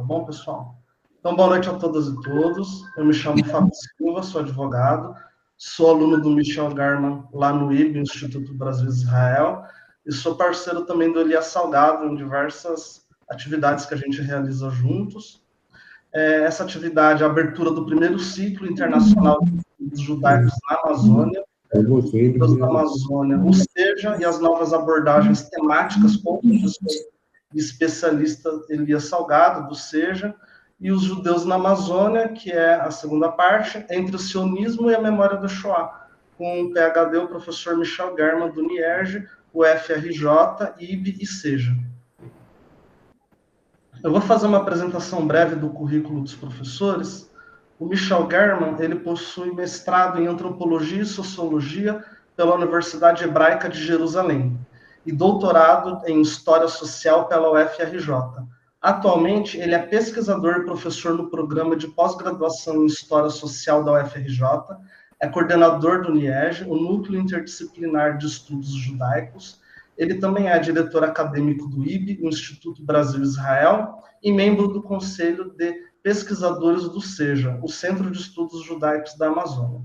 bom, pessoal? Então, boa noite a todas e todos. Eu me chamo Fábio Silva, sou advogado, sou aluno do Michel Garman lá no IB, Instituto Brasil-Israel, e sou parceiro também do Elias Salgado em diversas atividades que a gente realiza juntos. Essa atividade é a abertura do primeiro ciclo internacional dos judaicos na Amazônia, Deus da Amazônia, o SEJA e as novas abordagens temáticas com o professor e especialista Elias Salgado, do SEJA, e os judeus na Amazônia, que é a segunda parte, entre o sionismo e a memória do Shoah, com o PhD, o professor Michel German, do NIERJ, o FRJ, IB e SEJA. Eu vou fazer uma apresentação breve do currículo dos professores. O Michel German, ele possui mestrado em Antropologia e Sociologia pela Universidade Hebraica de Jerusalém e doutorado em História Social pela UFRJ. Atualmente, ele é pesquisador e professor no programa de pós-graduação em História Social da UFRJ, é coordenador do NIERJ, o Núcleo Interdisciplinar de Estudos Judaicos. Ele também é diretor acadêmico do IB, o Instituto Brasil-Israel, e membro do Conselho de Pesquisadores do SEJA, o Centro de Estudos Judaicos da Amazônia.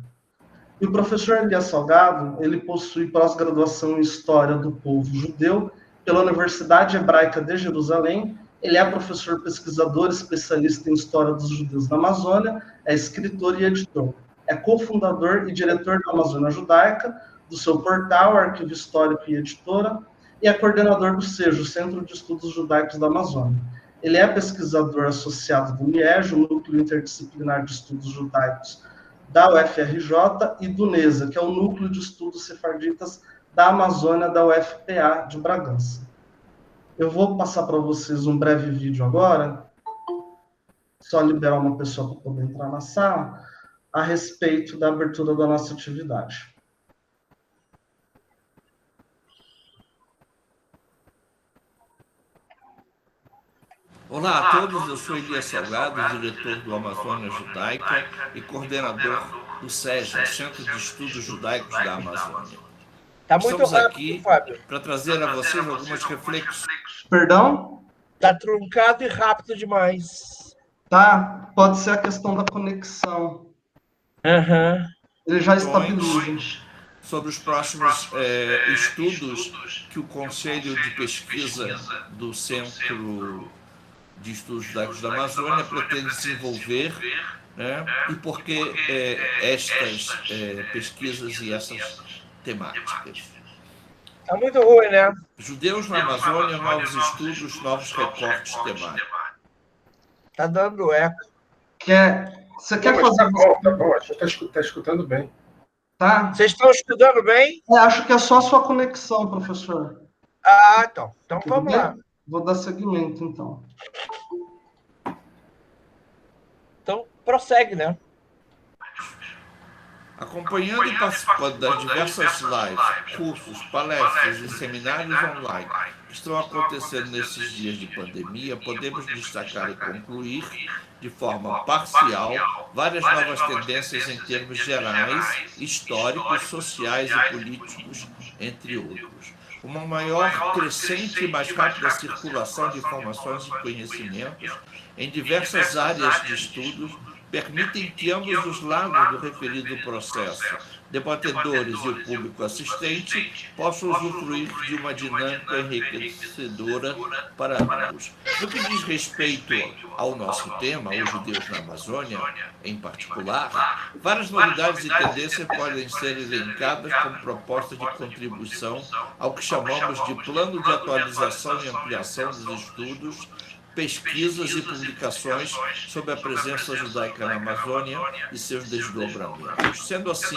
E o professor Elias Salgado, ele possui pós-graduação em História do Povo Judeu pela Universidade Hebraica de Jerusalém. Ele é professor pesquisador, especialista em História dos Judeus na Amazônia, é escritor e editor. É cofundador e diretor da Amazônia Judaica, do seu portal, Arquivo Histórico e Editora, e é coordenador do SEJA, o Centro de Estudos Judaicos da Amazônia. Ele é pesquisador associado do NIERJ, o Núcleo Interdisciplinar de Estudos Judaicos da UFRJ, e do NESA, que é o Núcleo de Estudos Sefarditas da Amazônia da UFPA de Bragança. Eu vou passar para vocês um breve vídeo agora, só liberar uma pessoa para poder entrar na sala, a respeito da abertura da nossa atividade. Olá a todos, eu sou Elias Salgado, diretor do Amazônia Judaica e coordenador do SEJA, Centro de Estudos Judaicos da Amazônia. Estamos aqui para trazer a vocês algumas reflexões. Perdão? Está truncado e rápido demais. Tá, pode ser a questão da conexão. Ele já estabiliza. Sobre os próximos estudos que o Conselho de Pesquisa do Centro de Estudos Judaicos da Amazônia pretende desenvolver, né? E por que estas pesquisas e essas temáticas. Está muito ruim, né? Judeus na Amazônia, novos estudos, novos recortes temáticos. Está dando eco. Você quer fazer... Tá bom, a gente está escutando bem. Tá? Vocês estão estudando bem? Acho que é só a sua conexão, professor. Ah, então. Então vamos lá. Vou dar seguimento, então. Então, prossegue, né? Acompanhando e participando das diversas lives, cursos, palestras e seminários online que estão acontecendo nesses dias de pandemia, podemos destacar e concluir, de forma parcial, várias novas tendências em termos gerais, históricos, sociais e políticos, entre outros. Uma maior, crescente e mais rápida circulação de informações e conhecimentos em diversas áreas de estudos permitem que ambos os lados do referido processo, debatedores e o público assistente, possam usufruir de uma dinâmica enriquecedora para ambos. No que diz respeito ao nosso tema, os judeus na Amazônia, em particular, várias novidades e tendências podem ser elencadas como proposta de contribuição ao que chamamos de plano de atualização e ampliação dos estudos, pesquisas e publicações sobre a presença judaica na Amazônia e seus desdobramentos. Sendo assim,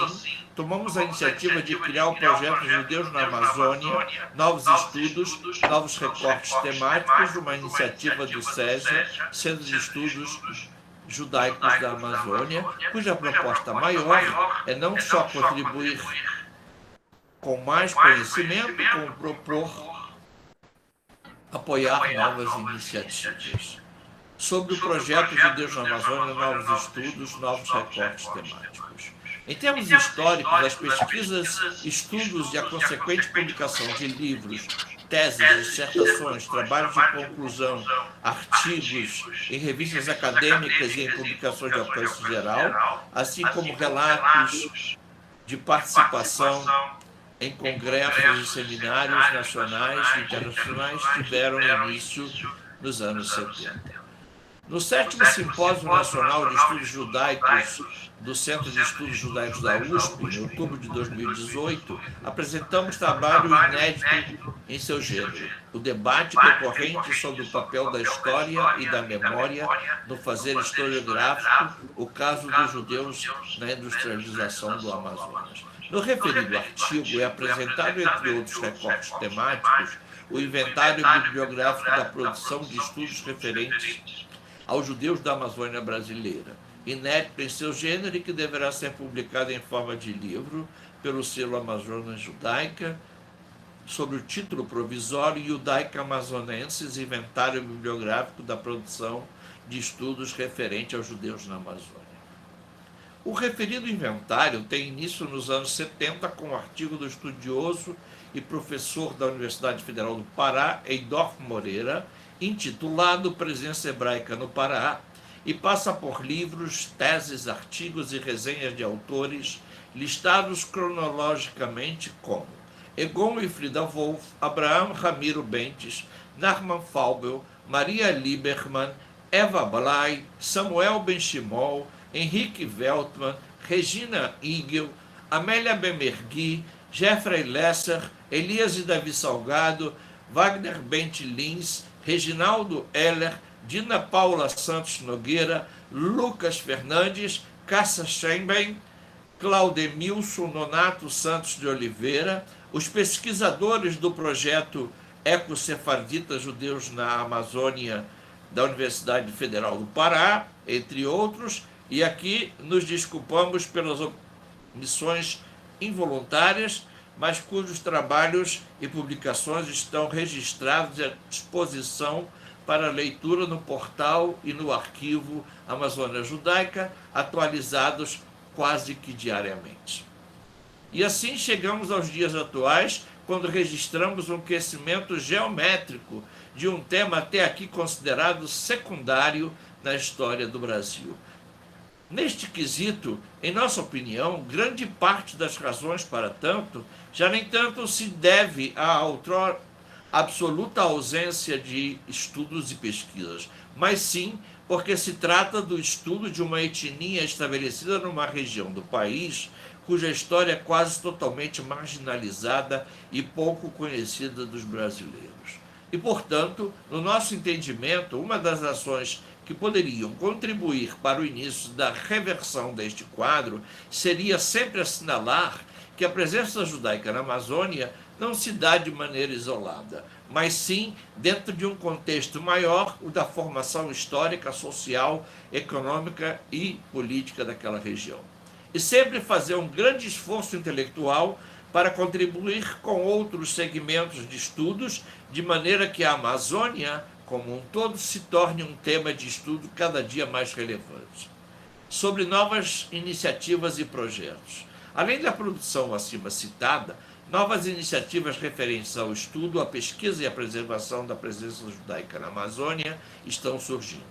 tomamos a iniciativa de criar o projeto Judeus na Amazônia, novos estudos, novos recortes temáticos, uma iniciativa do SEJA, Centro de Estudos Judaicos da Amazônia, cuja proposta maior é não só contribuir com mais conhecimento, como propor apoiar novas iniciativas. Sobre o projeto Judeus na Amazônia, novos estudos, novos recortes temáticos. Em termos históricos, as pesquisas, estudos e a consequente publicação de livros, teses, dissertações, trabalhos de conclusão, artigos em revistas acadêmicas e em publicações de alcance geral, assim como relatos de participação em congressos e seminários nacionais e internacionais tiveram início nos anos 70. No 7º Simpósio Nacional de Estudos Judaicos do Centro de Estudos Judaicos da USP, em outubro de 2018, apresentamos trabalho inédito em seu gênero, o debate recorrente sobre o papel da história e da memória no fazer historiográfico, o caso dos judeus na industrialização do Amazonas. No referido artigo é apresentado, entre outros recortes temáticos, o inventário bibliográfico da produção de estudos referentes aos judeus da Amazônia brasileira, inédito em seu gênero e que deverá ser publicado em forma de livro pelo selo Amazonas Judaica, sob o título provisório Judaica Amazonenses, Inventário Bibliográfico da Produção de Estudos referente aos judeus na Amazônia. O referido inventário tem início nos anos 70 com o artigo do estudioso e professor da Universidade Federal do Pará, Eidorf Moreira, intitulado Presença Hebraica no Pará, e passa por livros, teses, artigos e resenhas de autores listados cronologicamente como Egon e Frida Wolf, Abraham Ramiro Bentes, Nachman Faubel, Maria Lieberman, Eva Blay, Samuel Ben-Shimol, Henrique Veltman, Regina Igel, Amélia Bemergui, Jeffrey Lesser, Elias e Davi Salgado, Wagner Bent Lins, Reginaldo Heller, Dina Paula Santos Nogueira, Lucas Fernandes, Cássia Schemben, Claudemilson Nonato Santos de Oliveira, os pesquisadores do projeto Eco-Sefarditas Judeus na Amazônia da Universidade Federal do Pará, entre outros, e aqui nos desculpamos pelas omissões involuntárias, mas cujos trabalhos e publicações estão registrados à disposição para leitura no portal e no arquivo Amazônia Judaica, atualizados quase que diariamente. E assim chegamos aos dias atuais, quando registramos um crescimento geométrico de um tema até aqui considerado secundário na história do Brasil. Neste quesito, em nossa opinião, grande parte das razões para tanto já nem tanto se deve à outrora absoluta ausência de estudos e pesquisas, mas sim porque se trata do estudo de uma etnia estabelecida numa região do país cuja história é quase totalmente marginalizada e pouco conhecida dos brasileiros. E, portanto, no nosso entendimento, uma das ações que poderiam contribuir para o início da reversão deste quadro seria sempre assinalar que a presença judaica na Amazônia não se dá de maneira isolada, mas sim dentro de um contexto maior, o da formação histórica, social, econômica e política daquela região. E sempre fazer um grande esforço intelectual para contribuir com outros segmentos de estudos, de maneira que a Amazônia, como um todo, se torne um tema de estudo cada dia mais relevante. Sobre novas iniciativas e projetos. Além da produção acima citada, novas iniciativas referentes ao estudo, à pesquisa e à preservação da presença judaica na Amazônia estão surgindo.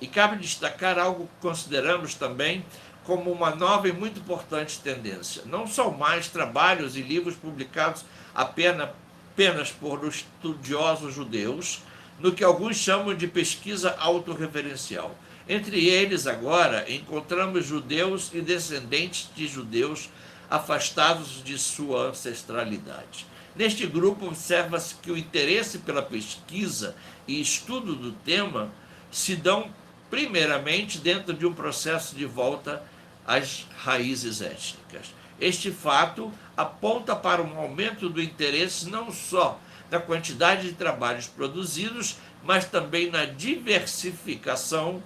E cabe destacar algo que consideramos também como uma nova e muito importante tendência. Não são mais trabalhos e livros publicados apenas por estudiosos judeus, no que alguns chamam de pesquisa autorreferencial. Entre eles, agora, encontramos judeus e descendentes de judeus afastados de sua ancestralidade. Neste grupo, observa-se que o interesse pela pesquisa e estudo do tema se dão primeiramente dentro de um processo de volta às raízes étnicas. Este fato aponta para um aumento do interesse não só na quantidade de trabalhos produzidos, mas também na diversificação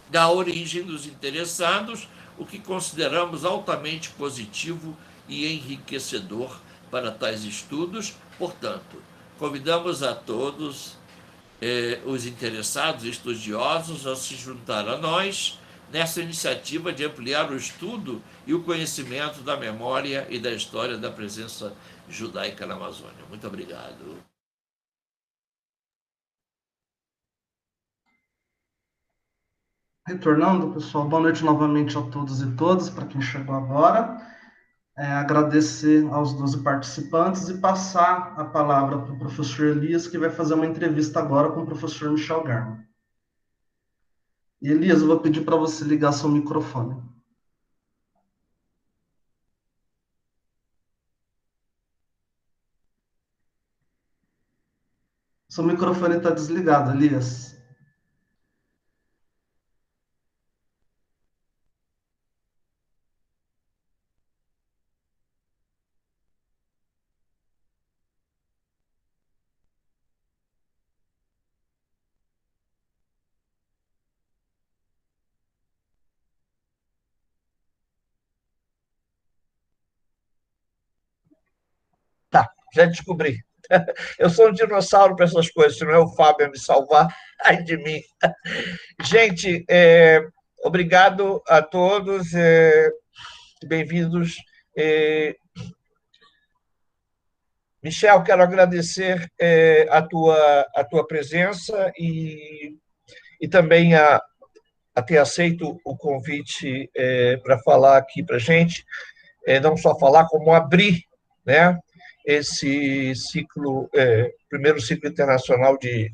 da origem dos interessados, o que consideramos altamente positivo e enriquecedor para tais estudos. Portanto, convidamos a todos os interessados e estudiosos a se juntar a nós nessa iniciativa de ampliar o estudo e o conhecimento da memória e da história da presença judaica na Amazônia. Muito obrigado. Retornando, pessoal, boa noite novamente a todos e todas, para quem chegou agora. Agradecer aos 12 participantes e passar a palavra para o professor Elias, que vai fazer uma entrevista agora com o professor Michel Garman. E, Elias, eu vou pedir para você ligar seu microfone. Seu microfone está desligado, Elias. Tá, já descobri. Eu sou um dinossauro para essas coisas, se não é o Fábio a me salvar, ai de mim. Gente, obrigado a todos, bem-vindos. Michel, quero agradecer a tua presença e também a ter aceito o convite para falar aqui para a gente, não só falar, como abrir, né, esse ciclo, primeiro ciclo internacional de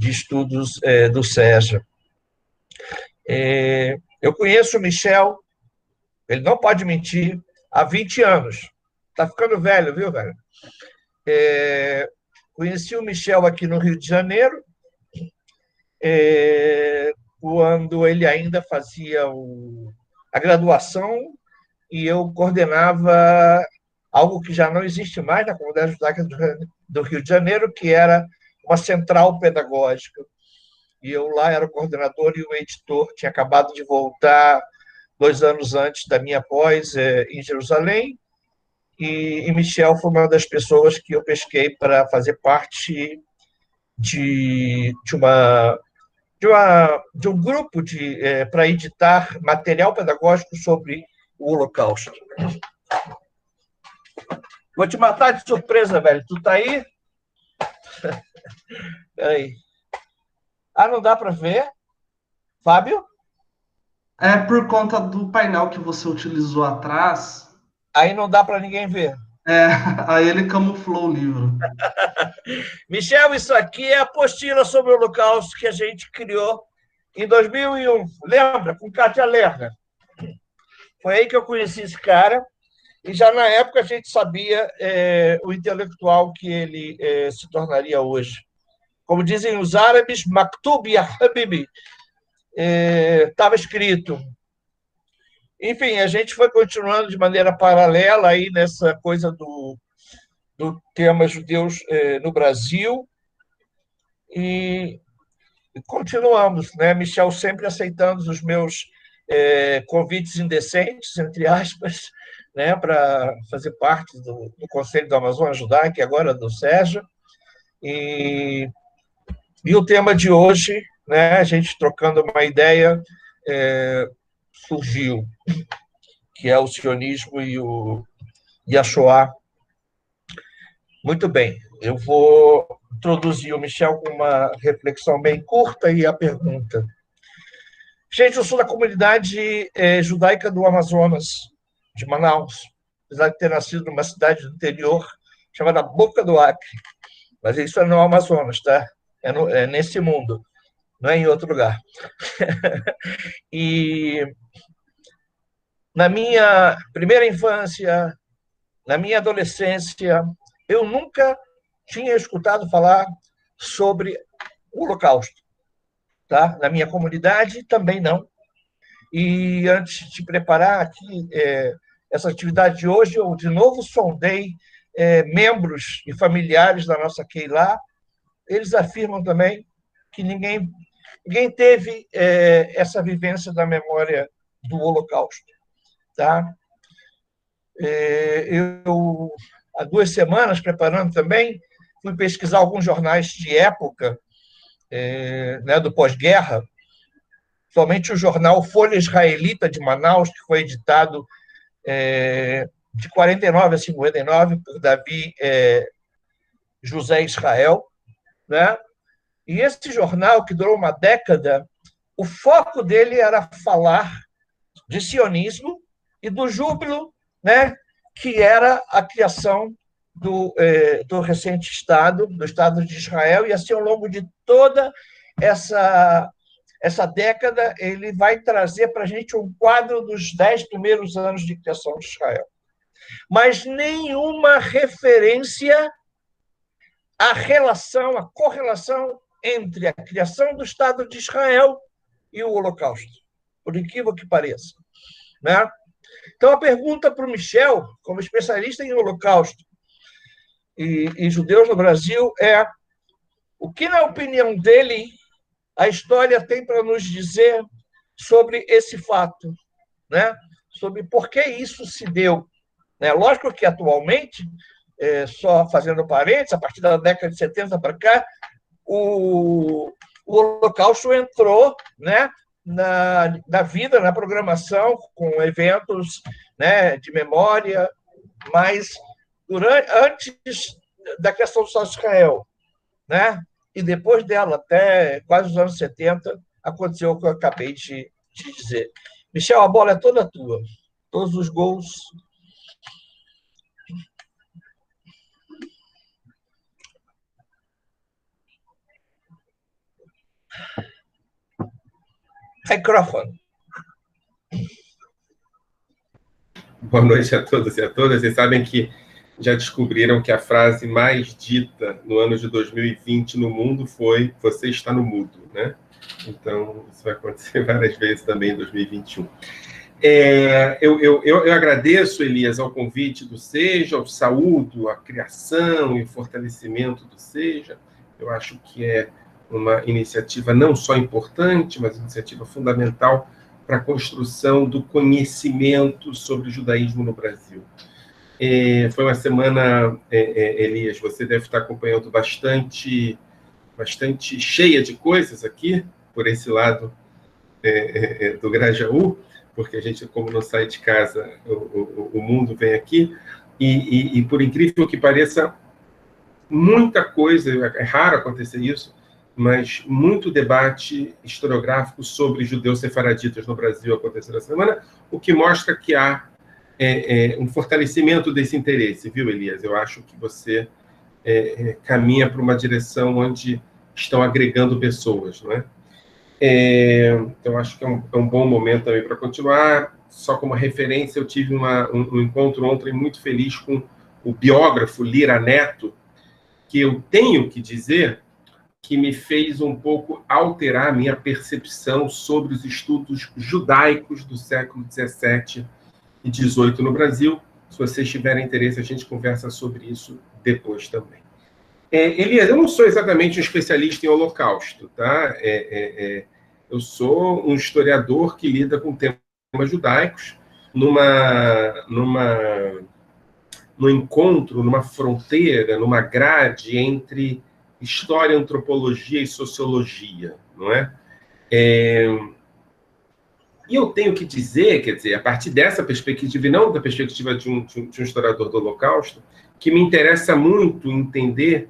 estudos do SEJA. Eu conheço o Michel, ele não pode mentir, há 20 anos. Está ficando velho, viu, velho? Conheci o Michel aqui no Rio de Janeiro, quando ele ainda fazia a graduação e eu coordenava algo que já não existe mais na comunidade judaica do Rio de Janeiro, que era uma central pedagógica. E eu lá era o coordenador e o editor, tinha acabado de voltar 2 anos antes da minha pós em Jerusalém, e Michel foi uma das pessoas que eu pesquei para fazer parte de um grupo para editar material pedagógico sobre o Holocausto. Vou te matar de surpresa, velho. Tu tá aí? Peraí. Não dá para ver? Fábio? É por conta do painel que você utilizou atrás. Aí não dá para ninguém ver. Aí ele camuflou o livro. Michel, isso aqui é a apostila sobre o Holocausto que a gente criou em 2001. Lembra? Com Kátia Lerner. Foi aí que eu conheci esse cara. E já na época a gente sabia o intelectual que ele se tornaria hoje. Como dizem os árabes, Maktub ya Habibi. Estava escrito. Enfim, a gente foi continuando de maneira paralela aí nessa coisa do tema judeus no Brasil e continuamos, né? Michel sempre aceitando os meus convites indecentes, entre aspas, né, para fazer parte do Conselho do Amazonas Judaica, agora do SEJA. E o tema de hoje, né, a gente trocando uma ideia, surgiu, que é o sionismo e a Shoah. Muito bem, eu vou introduzir o Michel com uma reflexão bem curta e a pergunta. Gente, eu sou da comunidade judaica do Amazonas, de Manaus, apesar de ter nascido numa cidade do interior chamada Boca do Acre. Mas isso é no Amazonas, tá? É nesse mundo, não é em outro lugar. E na minha primeira infância, na minha adolescência, eu nunca tinha escutado falar sobre o Holocausto. Tá? Na minha comunidade, também não. E antes de preparar aqui essa atividade de hoje, eu de novo sondei membros e familiares da nossa Keilah. Eles afirmam também que ninguém teve essa vivência da memória do Holocausto. Tá? Eu, há 2 semanas, preparando também, fui pesquisar alguns jornais de época, né, do pós-guerra, somente o jornal Folha Israelita de Manaus, que foi editado de 49 a 59, por Davi José Israel, né? E esse jornal, que durou uma década, o foco dele era falar de sionismo e do júbilo, né, que era a criação do recente Estado, do Estado de Israel, e assim, ao longo de toda essa década, ele vai trazer para a gente um quadro dos 10 primeiros anos de criação de Israel. Mas nenhuma referência à relação, à correlação entre a criação do Estado de Israel e o Holocausto, por incrível que pareça, né? Então, a pergunta para o Michel, como especialista em Holocausto e judeus no Brasil, é: o que, na opinião dele, a história tem para nos dizer sobre esse fato, né? Sobre por que isso se deu, né? Lógico que, atualmente, só fazendo parênteses, a partir da década de 70 para cá, o Holocausto entrou, né, na vida, na programação, com eventos, né, de memória, mas antes da questão do Estado de Israel, né, e depois dela, até quase os anos 70, aconteceu o que eu acabei de dizer. Michel, a bola é toda tua. Todos os gols. Microfone. Boa noite a todos e a todas. Vocês sabem que já descobriram que a frase mais dita no ano de 2020 no mundo foi "você está no mudo", né? Então, isso vai acontecer várias vezes também em 2021. Eu agradeço, Elias, ao convite do SEJA, ao saúdo, a criação e o fortalecimento do SEJA. Eu acho que é uma iniciativa não só importante, mas uma iniciativa fundamental para a construção do conhecimento sobre o judaísmo no Brasil. Foi uma semana, Elias, você deve estar acompanhando bastante cheia de coisas aqui, por esse lado do Grajaú, porque a gente, como não sai de casa, o mundo vem aqui, e por incrível que pareça, muita coisa, é raro acontecer isso, mas muito debate historiográfico sobre judeus sefaraditas no Brasil aconteceu essa semana, o que mostra que há um fortalecimento desse interesse, viu, Elias? Eu acho que você caminha para uma direção onde estão agregando pessoas, não é? Então, acho que é um bom momento também para continuar. Só como referência, eu tive um encontro ontem muito feliz com o biógrafo Lira Neto, que eu tenho que dizer que me fez um pouco alterar a minha percepção sobre os estudos judaicos do século XVII e XVIII no Brasil. Se vocês tiverem interesse, a gente conversa sobre isso depois também. Elias, eu não sou exatamente um especialista em Holocausto, tá? Eu sou um historiador que lida com temas judaicos num encontro, numa fronteira, numa grade entre história, antropologia e sociologia, não é? E eu tenho que dizer, quer dizer, a partir dessa perspectiva, e não da perspectiva de um historiador do Holocausto, que me interessa muito entender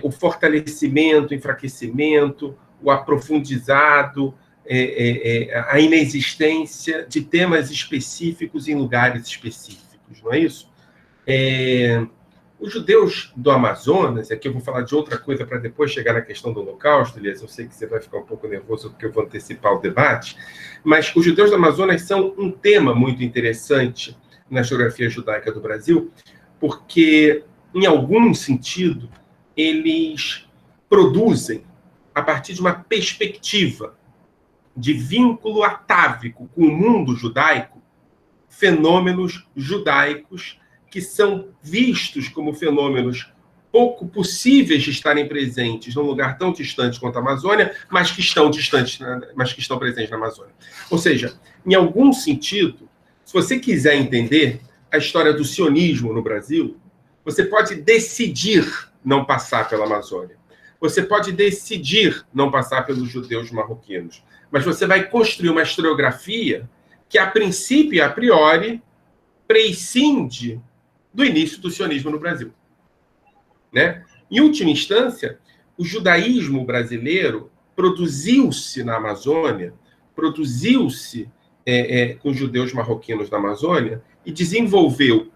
o fortalecimento, o enfraquecimento, o aprofundizado, a inexistência de temas específicos em lugares específicos, não é isso? Os judeus do Amazonas, aqui eu vou falar de outra coisa para depois chegar na questão do Holocausto, Elias, eu sei que você vai ficar um pouco nervoso porque eu vou antecipar o debate, mas os judeus do Amazonas são um tema muito interessante na geografia judaica do Brasil, porque, em algum sentido, eles produzem, a partir de uma perspectiva de vínculo atávico com o mundo judaico, fenômenos judaicos que são vistos como fenômenos pouco possíveis de estarem presentes num lugar tão distante quanto a Amazônia, mas que estão presentes na Amazônia. Ou seja, em algum sentido, se você quiser entender a história do sionismo no Brasil, você pode decidir não passar pela Amazônia. Você pode decidir não passar pelos judeus marroquinos. Mas você vai construir uma historiografia que, a princípio e a priori, prescinde do início do sionismo no Brasil. Né? Em última instância, o judaísmo brasileiro produziu-se na Amazônia, produziu-se com judeus marroquinos na Amazônia e desenvolveu,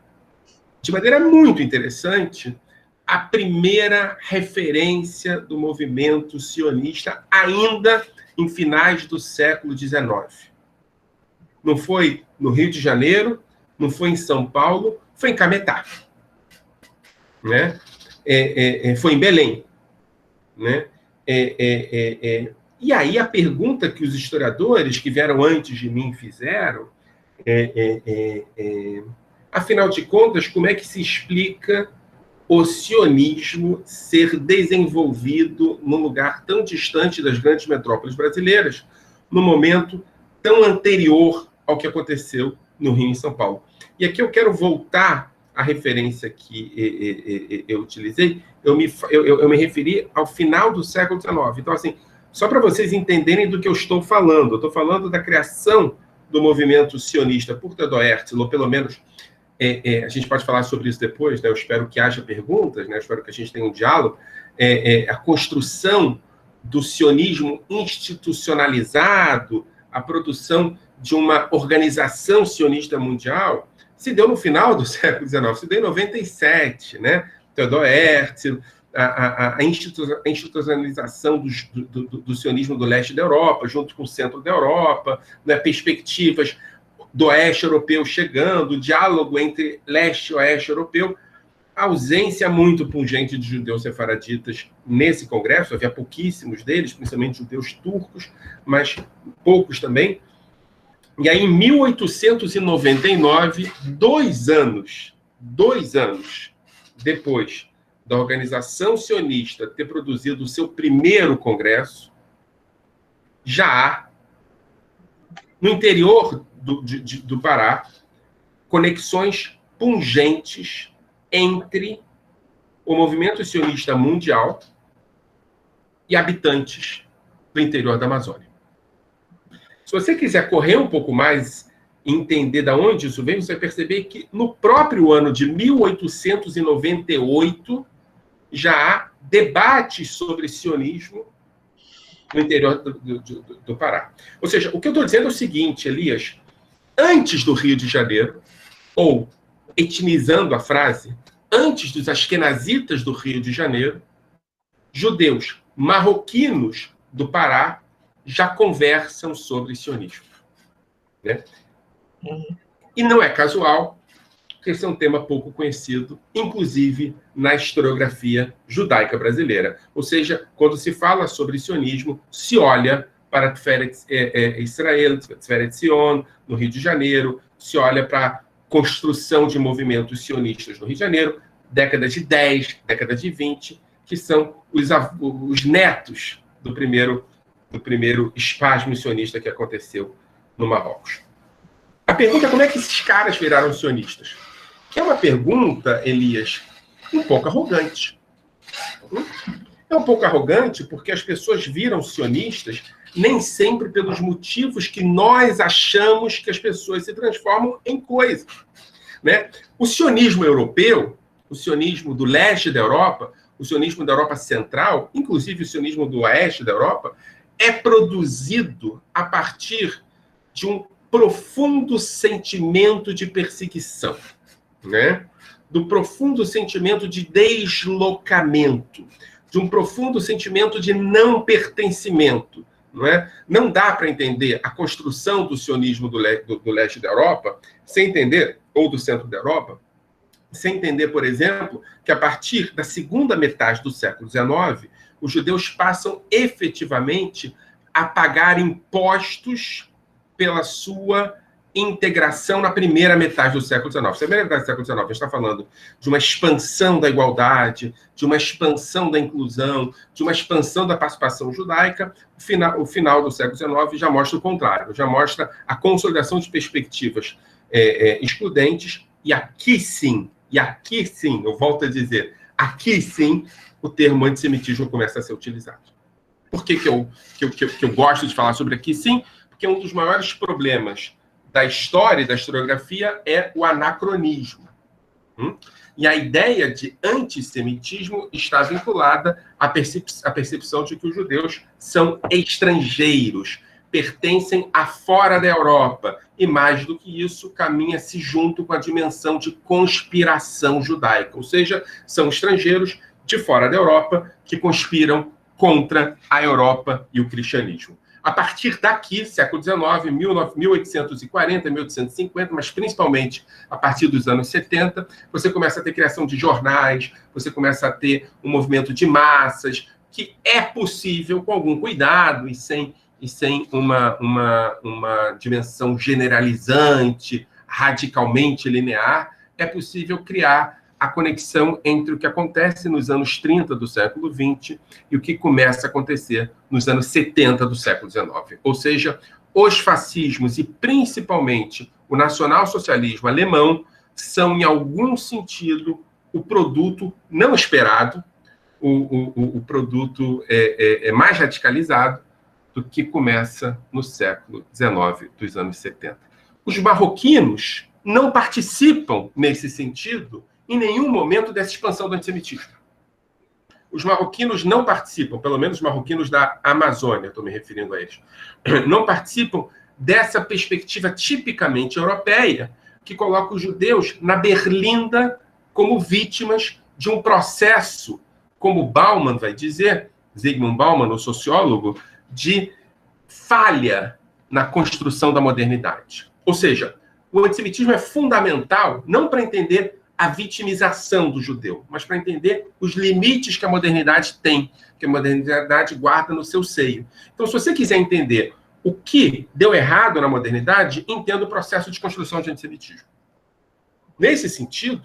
de maneira muito interessante, a primeira referência do movimento sionista ainda em finais do século XIX. Não foi no Rio de Janeiro, não foi em São Paulo, foi em Cametá. Né? Foi em Belém. Né? E aí a pergunta que os historiadores que vieram antes de mim fizeram afinal de contas, como é que se explica o sionismo ser desenvolvido num lugar tão distante das grandes metrópoles brasileiras, num momento tão anterior ao que aconteceu no Rio e em São Paulo? E aqui eu quero voltar à referência que eu utilizei, eu me referi ao final do século XIX. Então, assim, só para vocês entenderem do que eu estou falando, eu estou falando da criação do movimento sionista por Theodor Herzl, ou pelo menos a gente pode falar sobre isso depois, né? Eu espero que haja perguntas, né? Eu espero que a gente tenha um diálogo. A construção do sionismo institucionalizado, a produção de uma organização sionista mundial, se deu no final do século XIX, se deu em 97, né? Theodor Herzl, a institucionalização do sionismo do leste da Europa, junto com o centro da Europa, né? Perspectivas do oeste europeu chegando, o diálogo entre leste e oeste europeu, a ausência muito pungente de judeus sefaraditas nesse congresso, havia pouquíssimos deles, principalmente judeus turcos, mas poucos também. E aí, em 1899, 2 anos depois da organização sionista ter produzido o seu primeiro congresso, já há, no interior do Pará, conexões pungentes entre o movimento sionista mundial e habitantes do interior da Amazônia. Se você quiser correr um pouco mais e entender de onde isso vem, você vai perceber que no próprio ano de 1898 já há debates sobre sionismo no interior do Pará. Ou seja, o que eu estou dizendo é o seguinte, Elias: antes do Rio de Janeiro, ou etnizando a frase, antes dos askenazitas do Rio de Janeiro, judeus marroquinos do Pará já conversam sobre sionismo. Né? E não é casual, porque esse é um tema pouco conhecido, inclusive na historiografia judaica brasileira. Ou seja, quando se fala sobre sionismo, se olha para Tiferet Israel, Tiferet Zion, no Rio de Janeiro, se olha para a construção de movimentos sionistas no Rio de Janeiro, década de 10, década de 20, que são os netos do primeiro espasmo sionista que aconteceu no Marrocos. A pergunta é como é que esses caras viraram sionistas? Que é uma pergunta, Elias, um pouco arrogante. É um pouco arrogante porque as pessoas viram sionistas nem sempre pelos motivos que nós achamos que as pessoas se transformam em coisa. Né? O sionismo europeu, o sionismo do leste da Europa, o sionismo da Europa Central, inclusive o sionismo do oeste da Europa, é produzido a partir de um profundo sentimento de perseguição, né? Do profundo sentimento de deslocamento, de um profundo sentimento de não pertencimento. Não é? Não dá para entender a construção do sionismo do leste da Europa sem entender, ou do centro da Europa, sem entender, por exemplo, que a partir da segunda metade do século XIX, os judeus passam efetivamente a pagar impostos pela sua integração na primeira metade do século XIX. Na primeira metade do século XIX, a gente está falando de uma expansão da igualdade, de uma expansão da inclusão, de uma expansão da participação judaica. O final do século XIX já mostra o contrário, já mostra a consolidação de perspectivas excludentes, e aqui sim, eu volto a dizer, aqui sim, o termo antissemitismo começa a ser utilizado. Por que eu gosto de falar sobre aqui sim? Porque um dos maiores problemas da história e da historiografia é o anacronismo. E a ideia de antissemitismo está vinculada à percepção de que os judeus são estrangeiros, pertencem a fora da Europa, e mais do que isso, caminha-se junto com a dimensão de conspiração judaica, ou seja, são estrangeiros de fora da Europa que conspiram contra a Europa e o cristianismo. A partir daqui, século XIX, 1840, 1850, mas principalmente a partir dos anos 70, você começa a ter criação de jornais, você começa a ter um movimento de massas, que é possível, com algum cuidado e sem uma dimensão generalizante, radicalmente linear, é possível criar a conexão entre o que acontece nos anos 30 do século XX e o que começa a acontecer nos anos 70 do século XIX. Ou seja, os fascismos e principalmente o nacionalsocialismo alemão são, em algum sentido, o produto não esperado, o produto mais radicalizado do que começa no século XIX dos anos 70. Os marroquinos não participam, nesse sentido, em nenhum momento dessa expansão do antissemitismo. Os marroquinos não participam, pelo menos os marroquinos da Amazônia, estou me referindo a eles, não participam dessa perspectiva tipicamente europeia, que coloca os judeus na berlinda como vítimas de um processo, como Bauman vai dizer, Zygmunt Bauman, o sociólogo, de falha na construção da modernidade. Ou seja, o antissemitismo é fundamental não para entender a vitimização do judeu, mas para entender os limites que a modernidade tem, que a modernidade guarda no seu seio. Então, se você quiser entender o que deu errado na modernidade, entenda o processo de construção de antissemitismo. Nesse sentido,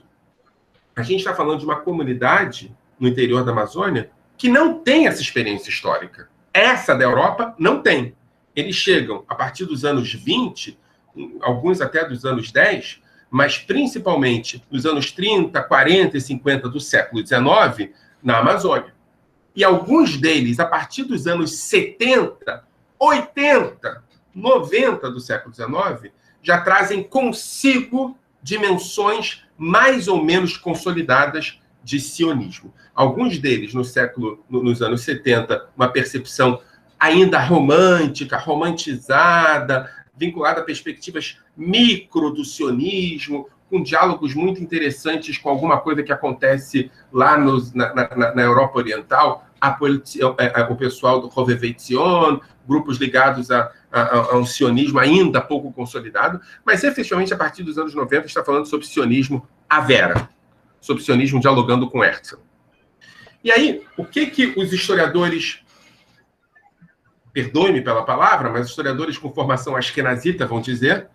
a gente está falando de uma comunidade no interior da Amazônia que não tem essa experiência histórica. Essa da Europa não tem. Eles chegam a partir dos anos 20, alguns até dos anos 10, mas principalmente nos anos 30, 40 e 50 do século XIX, na Amazônia. E alguns deles, a partir dos anos 70, 80, 90 do século XIX, já trazem consigo dimensões mais ou menos consolidadas de sionismo. Alguns deles, nos anos 70, uma percepção ainda romântica, romantizada, vinculada a perspectivas micro do sionismo, com diálogos muito interessantes com alguma coisa que acontece lá na Europa Oriental, o pessoal do Hovevei Zion, grupos ligados a um sionismo ainda pouco consolidado, mas efetivamente a partir dos anos 90 está falando sobre sionismo à vera, sobre sionismo dialogando com Herzl. E aí, o que os historiadores, perdoe-me pela palavra, mas historiadores com formação askenazita vão dizer,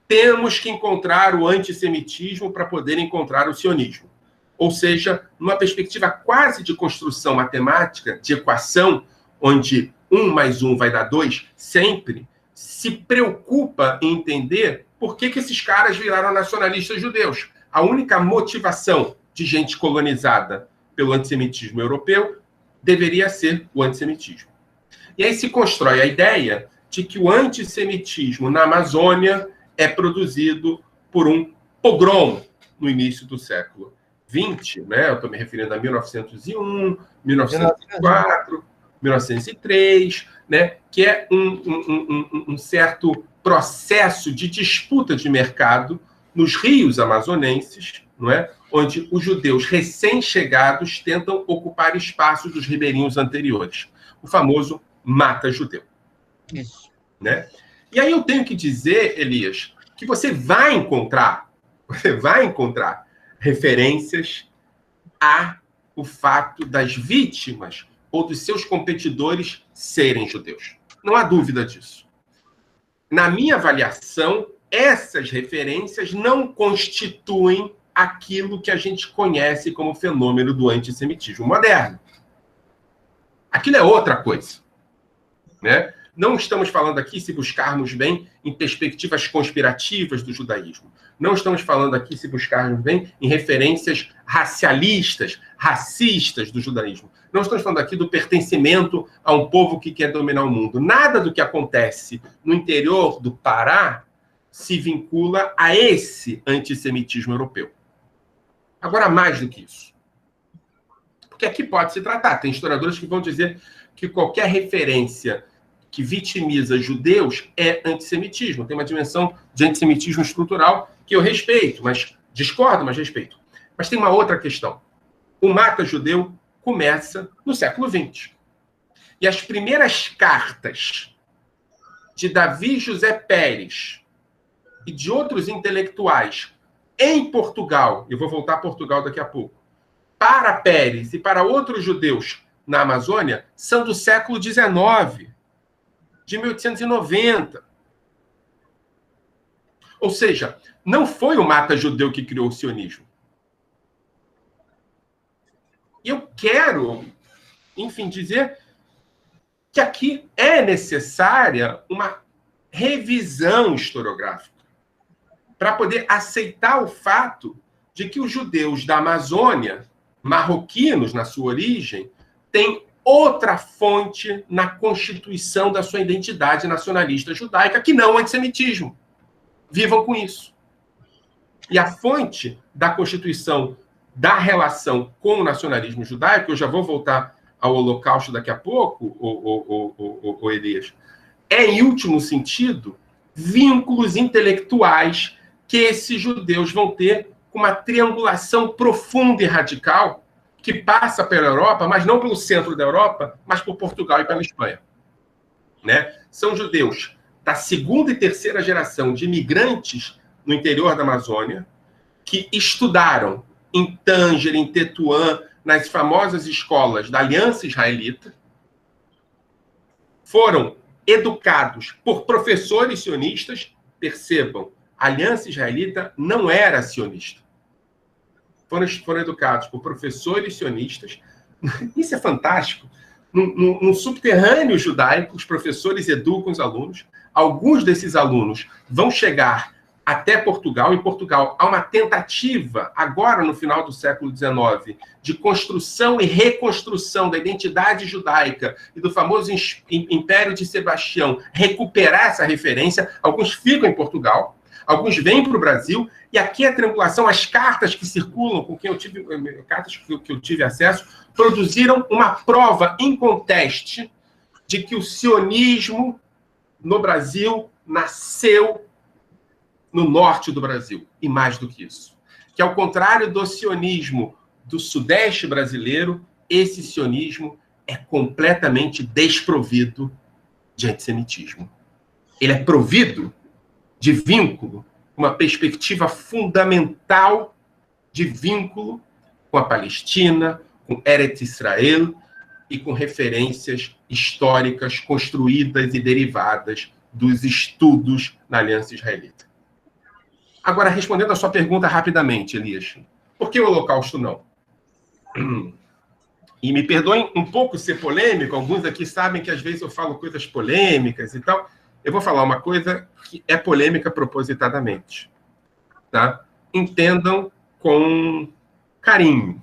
temos que encontrar o antissemitismo para poder encontrar o sionismo. Ou seja, numa perspectiva quase de construção matemática, de equação, onde 1 mais 1 vai dar 2, sempre, se preocupa em entender por que esses caras viraram nacionalistas judeus. A única motivação de gente colonizada pelo antissemitismo europeu deveria ser o antissemitismo. E aí se constrói a ideia de que o antissemitismo na Amazônia é produzido por um pogrom no início do século XX, né? Eu estou me referindo a 1901, 1904, 1903, né? Que é um certo processo de disputa de mercado nos rios amazonenses, não é? Onde os judeus recém-chegados tentam ocupar espaços dos ribeirinhos anteriores. O famoso mata-judeu. Isso. Né? E aí eu tenho que dizer, Elias, que você vai encontrar referências ao fato das vítimas ou dos seus competidores serem judeus. Não há dúvida disso. Na minha avaliação, essas referências não constituem aquilo que a gente conhece como fenômeno do antissemitismo moderno. Aquilo é outra coisa. Né? Não estamos falando aqui, se buscarmos bem, em perspectivas conspirativas do judaísmo. Não estamos falando aqui, se buscarmos bem, em referências racialistas, racistas do judaísmo. Não estamos falando aqui do pertencimento a um povo que quer dominar o mundo. Nada do que acontece no interior do Pará se vincula a esse antissemitismo europeu. Agora, mais do que isso. Porque aqui pode se tratar. Tem historiadores que vão dizer que qualquer referência que vitimiza judeus é antissemitismo. Tem uma dimensão de antissemitismo estrutural que eu respeito, mas discordo, mas respeito. Mas tem uma outra questão. O mata judeu começa no século XX. E as primeiras cartas de Davi José Pérez e de outros intelectuais em Portugal, eu vou voltar a Portugal daqui a pouco, para Pérez e para outros judeus na Amazônia, são do século XIX, de 1890. Ou seja, não foi o mata-judeu que criou o sionismo. E eu quero, enfim, dizer que aqui é necessária uma revisão historiográfica para poder aceitar o fato de que os judeus da Amazônia, marroquinos na sua origem, têm outra fonte na constituição da sua identidade nacionalista judaica, que não o antissemitismo. Vivam com isso. E a fonte da constituição da relação com o nacionalismo judaico, eu já vou voltar ao Holocausto daqui a pouco, o Elias, é, em último sentido, vínculos intelectuais que esses judeus vão ter com uma triangulação profunda e radical que passa pela Europa, mas não pelo centro da Europa, mas por Portugal e pela Espanha. Né? São judeus da segunda e terceira geração de imigrantes no interior da Amazônia, que estudaram em Tânger, em Tetuã, nas famosas escolas da Aliança Israelita, foram educados por professores sionistas. Percebam, a Aliança Israelita não era sionista. Foram educados por professores sionistas. Isso é fantástico. No subterrâneo judaico, os professores educam os alunos. Alguns desses alunos vão chegar até Portugal. Em Portugal, há uma tentativa, agora no final do século XIX, de construção e reconstrução da identidade judaica e do famoso Império de Sebastião, recuperar essa referência. Alguns ficam em Portugal, alguns vêm para o Brasil, e aqui a triangulação, as cartas que circulam, com quem eu tive, cartas que eu tive acesso, produziram uma prova inconteste de que o sionismo no Brasil nasceu no norte do Brasil, e mais do que isso. Que, ao contrário do sionismo do sudeste brasileiro, esse sionismo é completamente desprovido de antissemitismo. Ele é provido de vínculo, uma perspectiva fundamental de vínculo com a Palestina, com Eretz Israel e com referências históricas construídas e derivadas dos estudos na Aliança Israelita. Agora, respondendo a sua pergunta rapidamente, Elias, por que o Holocausto não? E me perdoem um pouco ser polêmico, alguns aqui sabem que às vezes eu falo coisas polêmicas e tal. Eu vou falar uma coisa que é polêmica propositadamente. Tá? Entendam com carinho.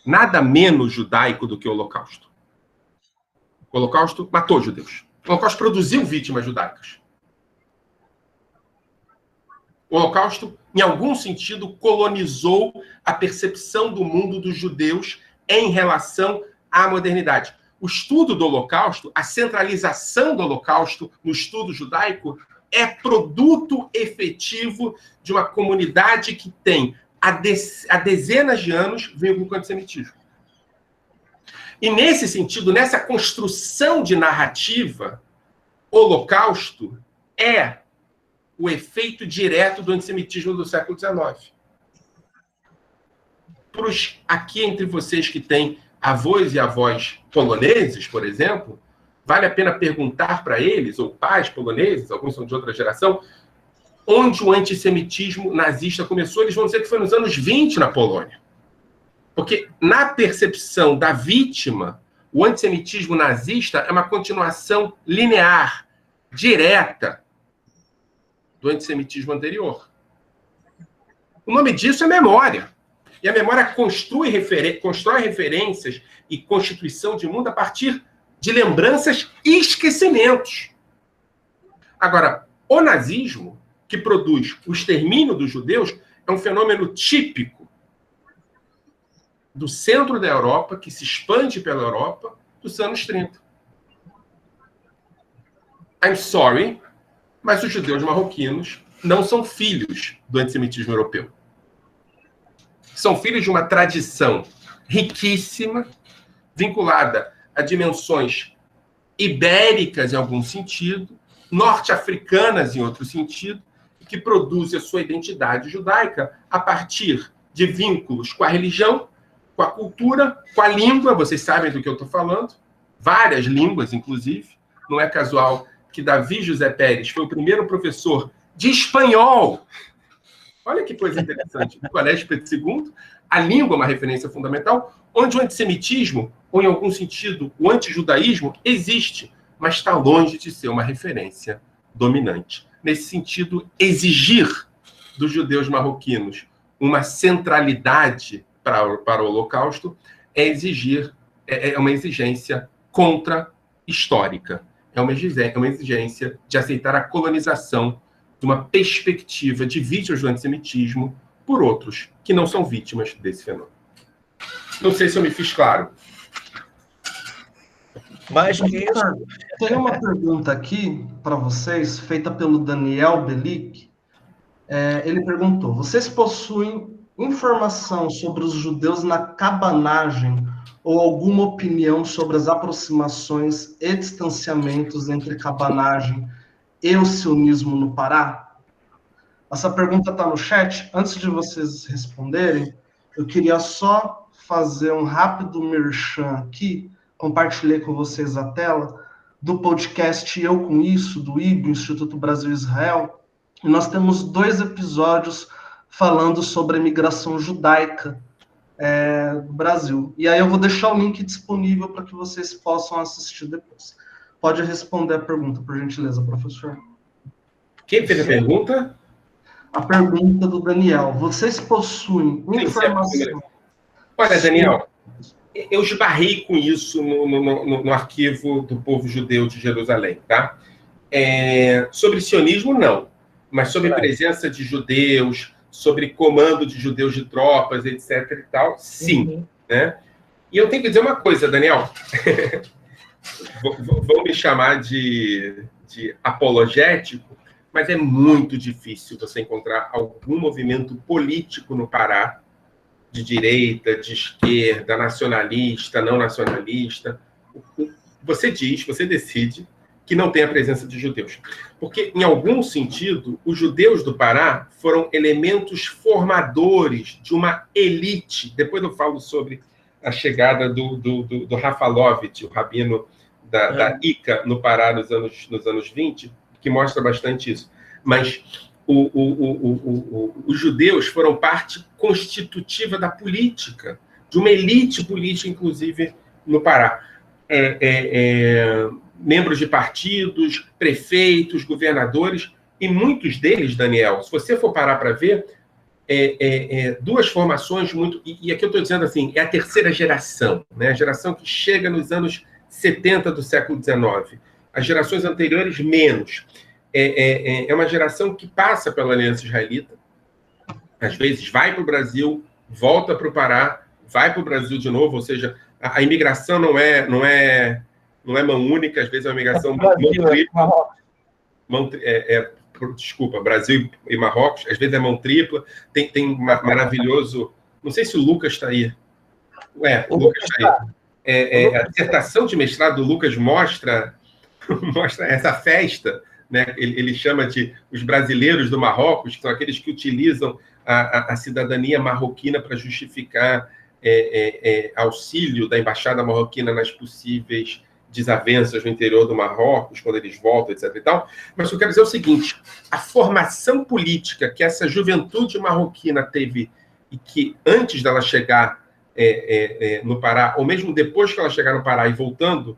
Nada menos judaico do que o Holocausto. O Holocausto matou judeus. O Holocausto produziu vítimas judaicas. O Holocausto, em algum sentido, colonizou a percepção do mundo dos judeus em relação à modernidade. O estudo do Holocausto, a centralização do Holocausto no estudo judaico, é produto efetivo de uma comunidade que tem, há dezenas de anos, vínculo com o antissemitismo. E, nesse sentido, nessa construção de narrativa, o Holocausto é o efeito direto do antissemitismo do século XIX. Para os aqui entre vocês que têm avós e avós poloneses, por exemplo, vale a pena perguntar para eles, ou pais poloneses, alguns são de outra geração, onde o antissemitismo nazista começou. Eles vão dizer que foi nos anos 20 na Polônia. Porque, na percepção da vítima, o antissemitismo nazista é uma continuação linear, direta, do antissemitismo anterior. O nome disso é memória. E a memória constrói referências e constituição de mundo a partir de lembranças e esquecimentos. Agora, O nazismo, que produz o extermínio dos judeus, é um fenômeno típico do centro da Europa, que se expande pela Europa, dos anos 30. I'm sorry, mas os judeus marroquinos não são filhos do antissemitismo europeu. São filhos de uma tradição riquíssima, vinculada a dimensões ibéricas, em algum sentido, norte-africanas, em outro sentido, que produz a sua identidade judaica a partir de vínculos com a religião, com a cultura, com a língua. Vocês sabem do que eu estou falando, várias línguas, inclusive. Não é casual que Davi José Pérez foi o primeiro professor de espanhol. Olha que coisa interessante. No Colégio Pedro II, a língua é uma referência fundamental, onde o antissemitismo, ou em algum sentido, o antijudaísmo, existe, mas está longe de ser uma referência dominante. Nesse sentido, exigir dos judeus marroquinos uma centralidade para o Holocausto é uma exigência contra-histórica. É uma exigência de aceitar a colonização de uma perspectiva de vítimas do antissemitismo por outros que não são vítimas desse fenômeno. Não sei se eu me fiz claro. Mais que isso. Tem uma pergunta aqui para vocês, feita pelo Daniel Belic. Ele perguntou: vocês possuem informação sobre os judeus na cabanagem ou alguma opinião sobre as aproximações e distanciamentos entre cabanagem e o sionismo no Pará? Essa pergunta está no chat. Antes de vocês responderem, eu queria só fazer um rápido merchan aqui. Compartilhei com vocês a tela do podcast Eu Com Isso, do IB, Instituto Brasil-Israel. E nós temos 2 episódios falando sobre a imigração judaica do Brasil. E aí eu vou deixar o link disponível para que vocês possam assistir depois. Pode responder a pergunta, por gentileza, professor. Quem fez a pergunta? A pergunta do Daniel. Vocês possuem informação... Olha, Daniel, eu esbarrei com isso no arquivo do povo judeu de Jerusalém, tá? Sobre sionismo, não. Mas sobre presença de judeus, sobre comando de judeus de tropas, etc. e tal, sim. Uhum. Né? E eu tenho que dizer uma coisa, Daniel. Vão me chamar de apologético, mas é muito difícil você encontrar algum movimento político no Pará, de direita, de esquerda, nacionalista, não nacionalista. Você decide que não tem a presença de judeus. Porque, em algum sentido, os judeus do Pará foram elementos formadores de uma elite. Depois eu falo sobre a chegada do Rafa Lovitch, o rabino da ICA, no Pará, nos anos 20, que mostra bastante isso. Mas os judeus foram parte constitutiva da política, de uma elite política, inclusive, no Pará. Membros de partidos, prefeitos, governadores, e muitos deles, Daniel, se você for parar para ver, 2 formações muito... E aqui eu estou dizendo assim, é a terceira geração, né? A geração que chega nos anos 70 do século XIX. As gerações anteriores, menos. É uma geração que passa pela Aliança Israelita, às vezes vai para o Brasil, volta para o Pará, vai para o Brasil de novo, ou seja, a imigração não é mão única, às vezes é uma imigração mão tripla. Desculpa, Brasil e Marrocos, às vezes é mão tripla. Tem maravilhoso... Não sei se o Lucas está aí. O Lucas está aí. A dissertação de mestrado do Lucas mostra essa festa, né? Ele chama de os brasileiros do Marrocos, que são aqueles que utilizam a cidadania marroquina para justificar auxílio da embaixada marroquina nas possíveis desavenças no interior do Marrocos, quando eles voltam, etc. e tal. Mas o que eu quero dizer é o seguinte: a formação política que essa juventude marroquina teve, e que antes dela chegar no Pará, ou mesmo depois que ela chegar no Pará e voltando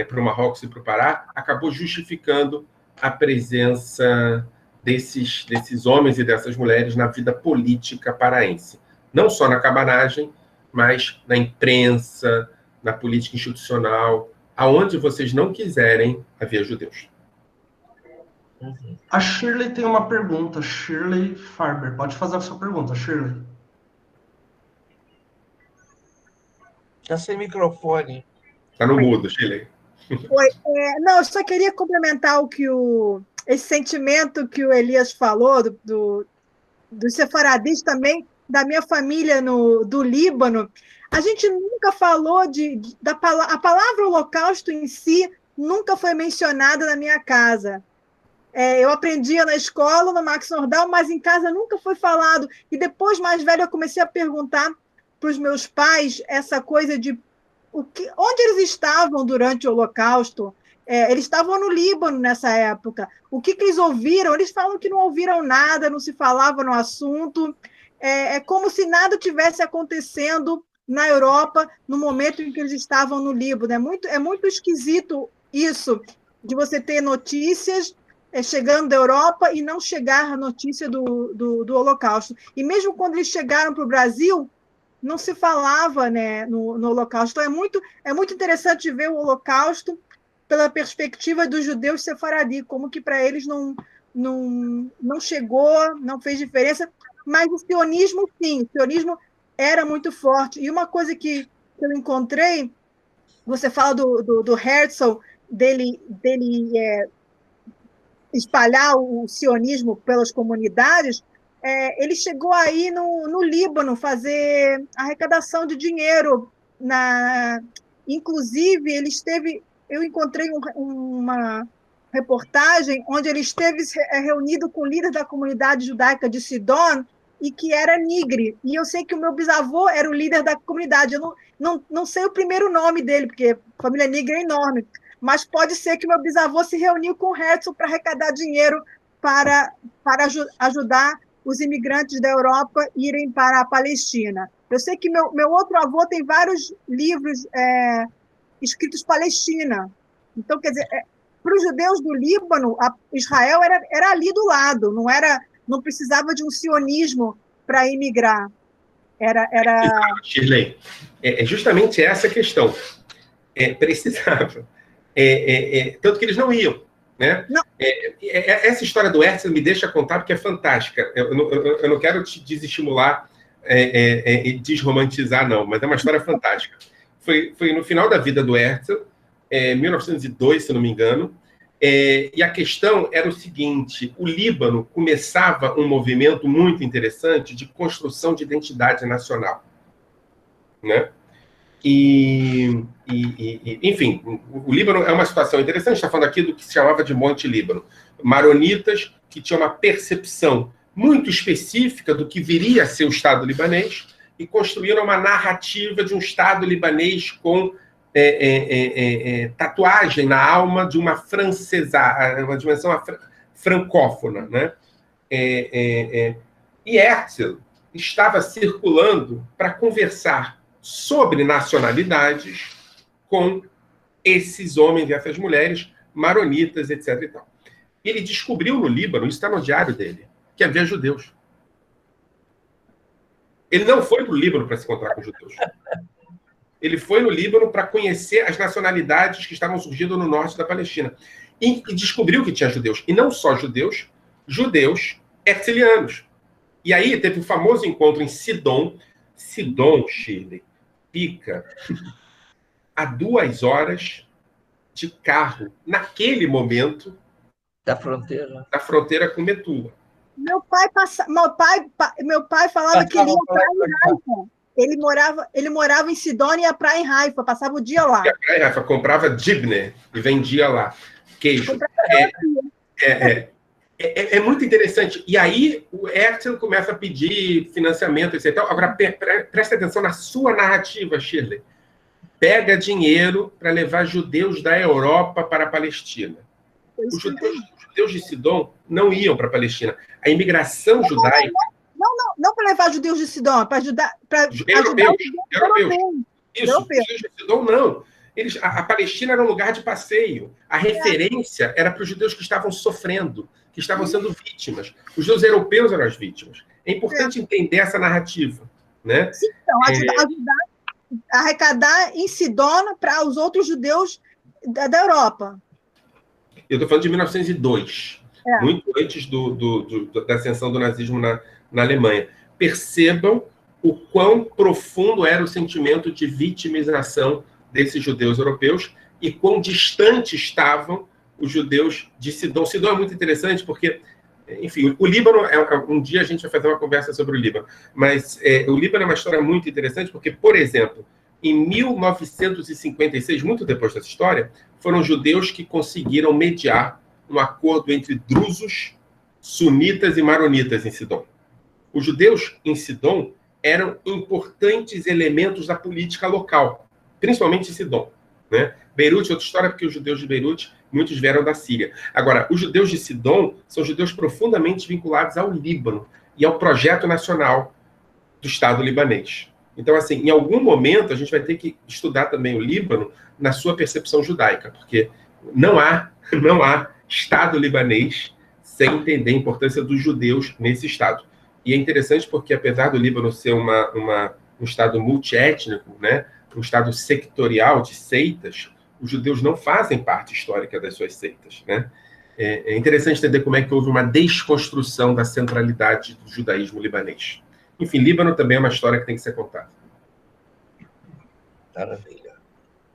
para o Marrocos e para o Pará, acabou justificando a presença desses homens e dessas mulheres na vida política paraense. Não só na cabanagem, mas na imprensa, na política institucional, aonde vocês não quiserem haver judeus. A Shirley tem uma pergunta. Shirley Farber. Pode fazer a sua pergunta, Shirley. Está sem microfone. Está no mudo, Shirley. Oi. Não, eu só queria complementar esse sentimento que o Elias falou, dos sefaradis também, da minha família do Líbano. A gente nunca falou a palavra holocausto em si nunca foi mencionada na minha casa. Eu aprendia na escola, no Max Nordal, mas em casa nunca foi falado. E depois, mais velho, eu comecei a perguntar para os meus pais essa coisa de onde eles estavam durante o Holocausto. Eles estavam no Líbano nessa época. O que eles ouviram? Eles falam que não ouviram nada, não se falava no assunto. É como se nada tivesse acontecendo na Europa no momento em que eles estavam no Líbano. É muito esquisito isso, de você ter notícias chegando da Europa e não chegar a notícia do Holocausto. E mesmo quando eles chegaram para o Brasil, não se falava, né, no Holocausto. Então, é muito interessante ver o Holocausto pela perspectiva dos judeus sefaradi, como que para eles não chegou, não fez diferença, mas o sionismo, sim, o sionismo era muito forte. E uma coisa que eu encontrei, você fala do Herzl, dele espalhar o sionismo pelas comunidades. Ele chegou aí no Líbano fazer arrecadação de dinheiro. Inclusive, eu encontrei uma reportagem onde ele esteve reunido com o líder da comunidade judaica de Sidon, e que era nigre. E eu sei que o meu bisavô era o líder da comunidade. Eu não sei o primeiro nome dele, porque a família negra é enorme, mas pode ser que o meu bisavô se reuniu com o Herzl para arrecadar dinheiro para ajudar os imigrantes da Europa irem para a Palestina. Eu sei que meu outro avô tem vários livros escritos Palestina. Então, quer dizer, para os judeus do Líbano, Israel era ali do lado, não precisava de um sionismo para emigrar. Shirley, é justamente essa a questão. Precisava. Tanto que eles não iam. Né? Não. Essa história do Herzl me deixa contar porque é fantástica. Eu não quero te desestimular e desromantizar, não, mas é uma história fantástica. Foi no final da vida do Herzl, 1902, se não me engano, e a questão era o seguinte: o Líbano começava um movimento muito interessante de construção de identidade nacional. Né? Enfim, o Líbano é uma situação interessante. Está falando aqui do que se chamava de Monte Líbano. Maronitas que tinham uma percepção muito específica do que viria a ser o Estado libanês e construíram uma narrativa de um Estado libanês com tatuagem na alma de uma uma dimensão francófona. Né? E Herzl estava circulando para conversar sobre nacionalidades com esses homens e essas mulheres, maronitas, etc. E tal. Ele descobriu no Líbano, isso está no diário dele, que havia judeus. Ele não foi para o Líbano para se encontrar com judeus. Ele foi no Líbano para conhecer as nacionalidades que estavam surgindo no norte da Palestina. E descobriu que tinha judeus. E não só judeus, judeus herzlianos. E aí teve o famoso encontro em Sidon. Sidon, Chile, fica a 2 horas de carro, naquele momento, Da fronteira. da fronteira com Metula. Meu pai falava que ele ia para Haifa. Ele morava em Sidônia e ia para Haifa, passava o dia lá. Ia para Haifa, comprava Dibner e vendia lá queijo. É muito interessante. E aí o Herzl começa a pedir financiamento, etc. Agora, presta atenção na sua narrativa, Shirley. Pega dinheiro para levar judeus da Europa para a Palestina. Os judeus de Sidon não iam para a Palestina. A imigração judaica... Não para levar judeus de Sidon, para ajudar europeus. Isso, Europeus. os judeus de Sidon não. A Palestina era um lugar de passeio. A referência era para os judeus que estavam sofrendo, que estavam sendo vítimas. Os judeus europeus eram as vítimas. É importante entender essa narrativa. Né? Sim, então, ajudar a arrecadar em Sidon para os outros judeus da Europa. Eu estou falando de 1902. muito antes da ascensão do nazismo na Alemanha. Percebam o quão profundo era o sentimento de vitimização desses judeus europeus e quão distantes estavam os judeus de Sidom. Sidom é muito interessante porque, enfim, o Líbano, um dia a gente vai fazer uma conversa sobre o Líbano, mas o Líbano é uma história muito interessante porque, por exemplo, em 1956, muito depois dessa história, foram judeus que conseguiram mediar um acordo entre drusos, sunitas e maronitas em Sidom. Os judeus em Sidom eram importantes elementos da política local, principalmente em Sidom, né? Beirute é outra história, porque os judeus de Beirute, muitos vieram da Síria. Agora, os judeus de Sidom são judeus profundamente vinculados ao Líbano e ao projeto nacional do Estado libanês. Então, assim, em algum momento, a gente vai ter que estudar também o Líbano na sua percepção judaica, porque não há Estado libanês sem entender a importância dos judeus nesse Estado. E é interessante porque, apesar do Líbano ser um Estado multiétnico, né, um Estado sectorial de seitas, os judeus não fazem parte histórica das suas seitas, né? É interessante entender como é que houve uma desconstrução da centralidade do judaísmo libanês. Enfim, Líbano também é uma história que tem que ser contada. Maravilha.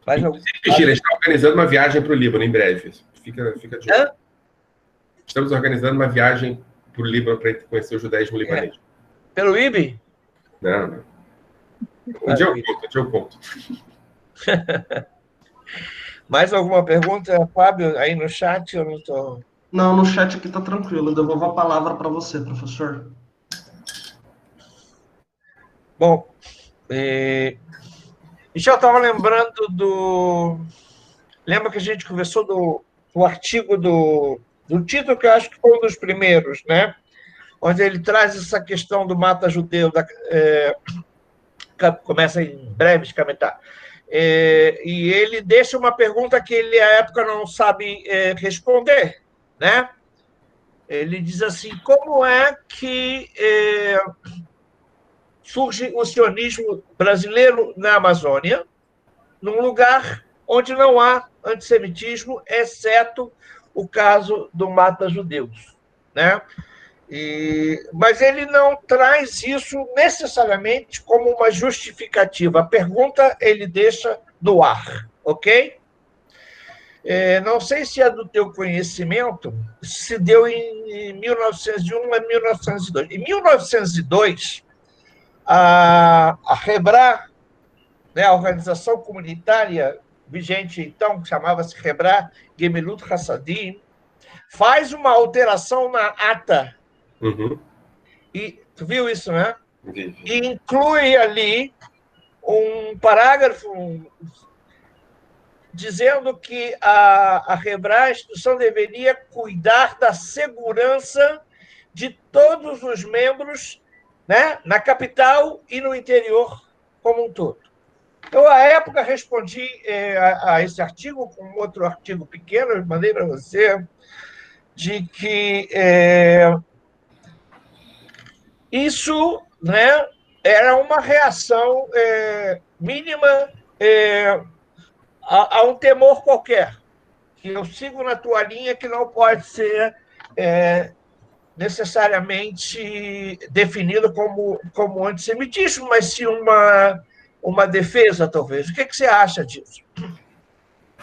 Gira, a gente está organizando uma viagem para o Líbano em breve. Fica de olho. Estamos organizando uma viagem para o Líbano para conhecer o judaísmo libanês. Pelo IBE? Não. Um dia eu conto. Mais alguma pergunta, Fábio, aí no chat? Eu não estou... Não, no chat aqui está tranquilo. Eu devolvo a palavra para você, professor. Bom, Michel, estava lembrando do... Lembra que a gente conversou do artigo do Tito, que eu acho que foi um dos primeiros, né? Onde ele traz essa questão do mata-judeu, começa em breve a comentar. E ele deixa uma pergunta que ele, à época, não sabe responder, né? Ele diz assim, como é que surge o sionismo brasileiro na Amazônia, num lugar onde não há antissemitismo, exceto o caso do mata-judeus, né? Mas ele não traz isso necessariamente como uma justificativa. A pergunta ele deixa no ar, ok? Não sei se é do teu conhecimento, se deu em 1901 a 1902. Em 1902, a Rebrá, né, a organização comunitária vigente então, que chamava-se Rebrá Gemilut Hassadim, faz uma alteração na ata. Uhum. E tu viu isso, né? Sim. E inclui ali um parágrafo dizendo que a Rebrá, a instituição, deveria cuidar da segurança de todos os membros, né, na capital e no interior como um todo. Eu, à época, respondi a esse artigo com outro artigo pequeno, eu mandei para você, de que isso, né, era uma reação mínima a um temor qualquer, que eu sigo na tua linha, que não pode ser necessariamente definido como antissemitismo, mas sim uma defesa, talvez. O que você acha disso?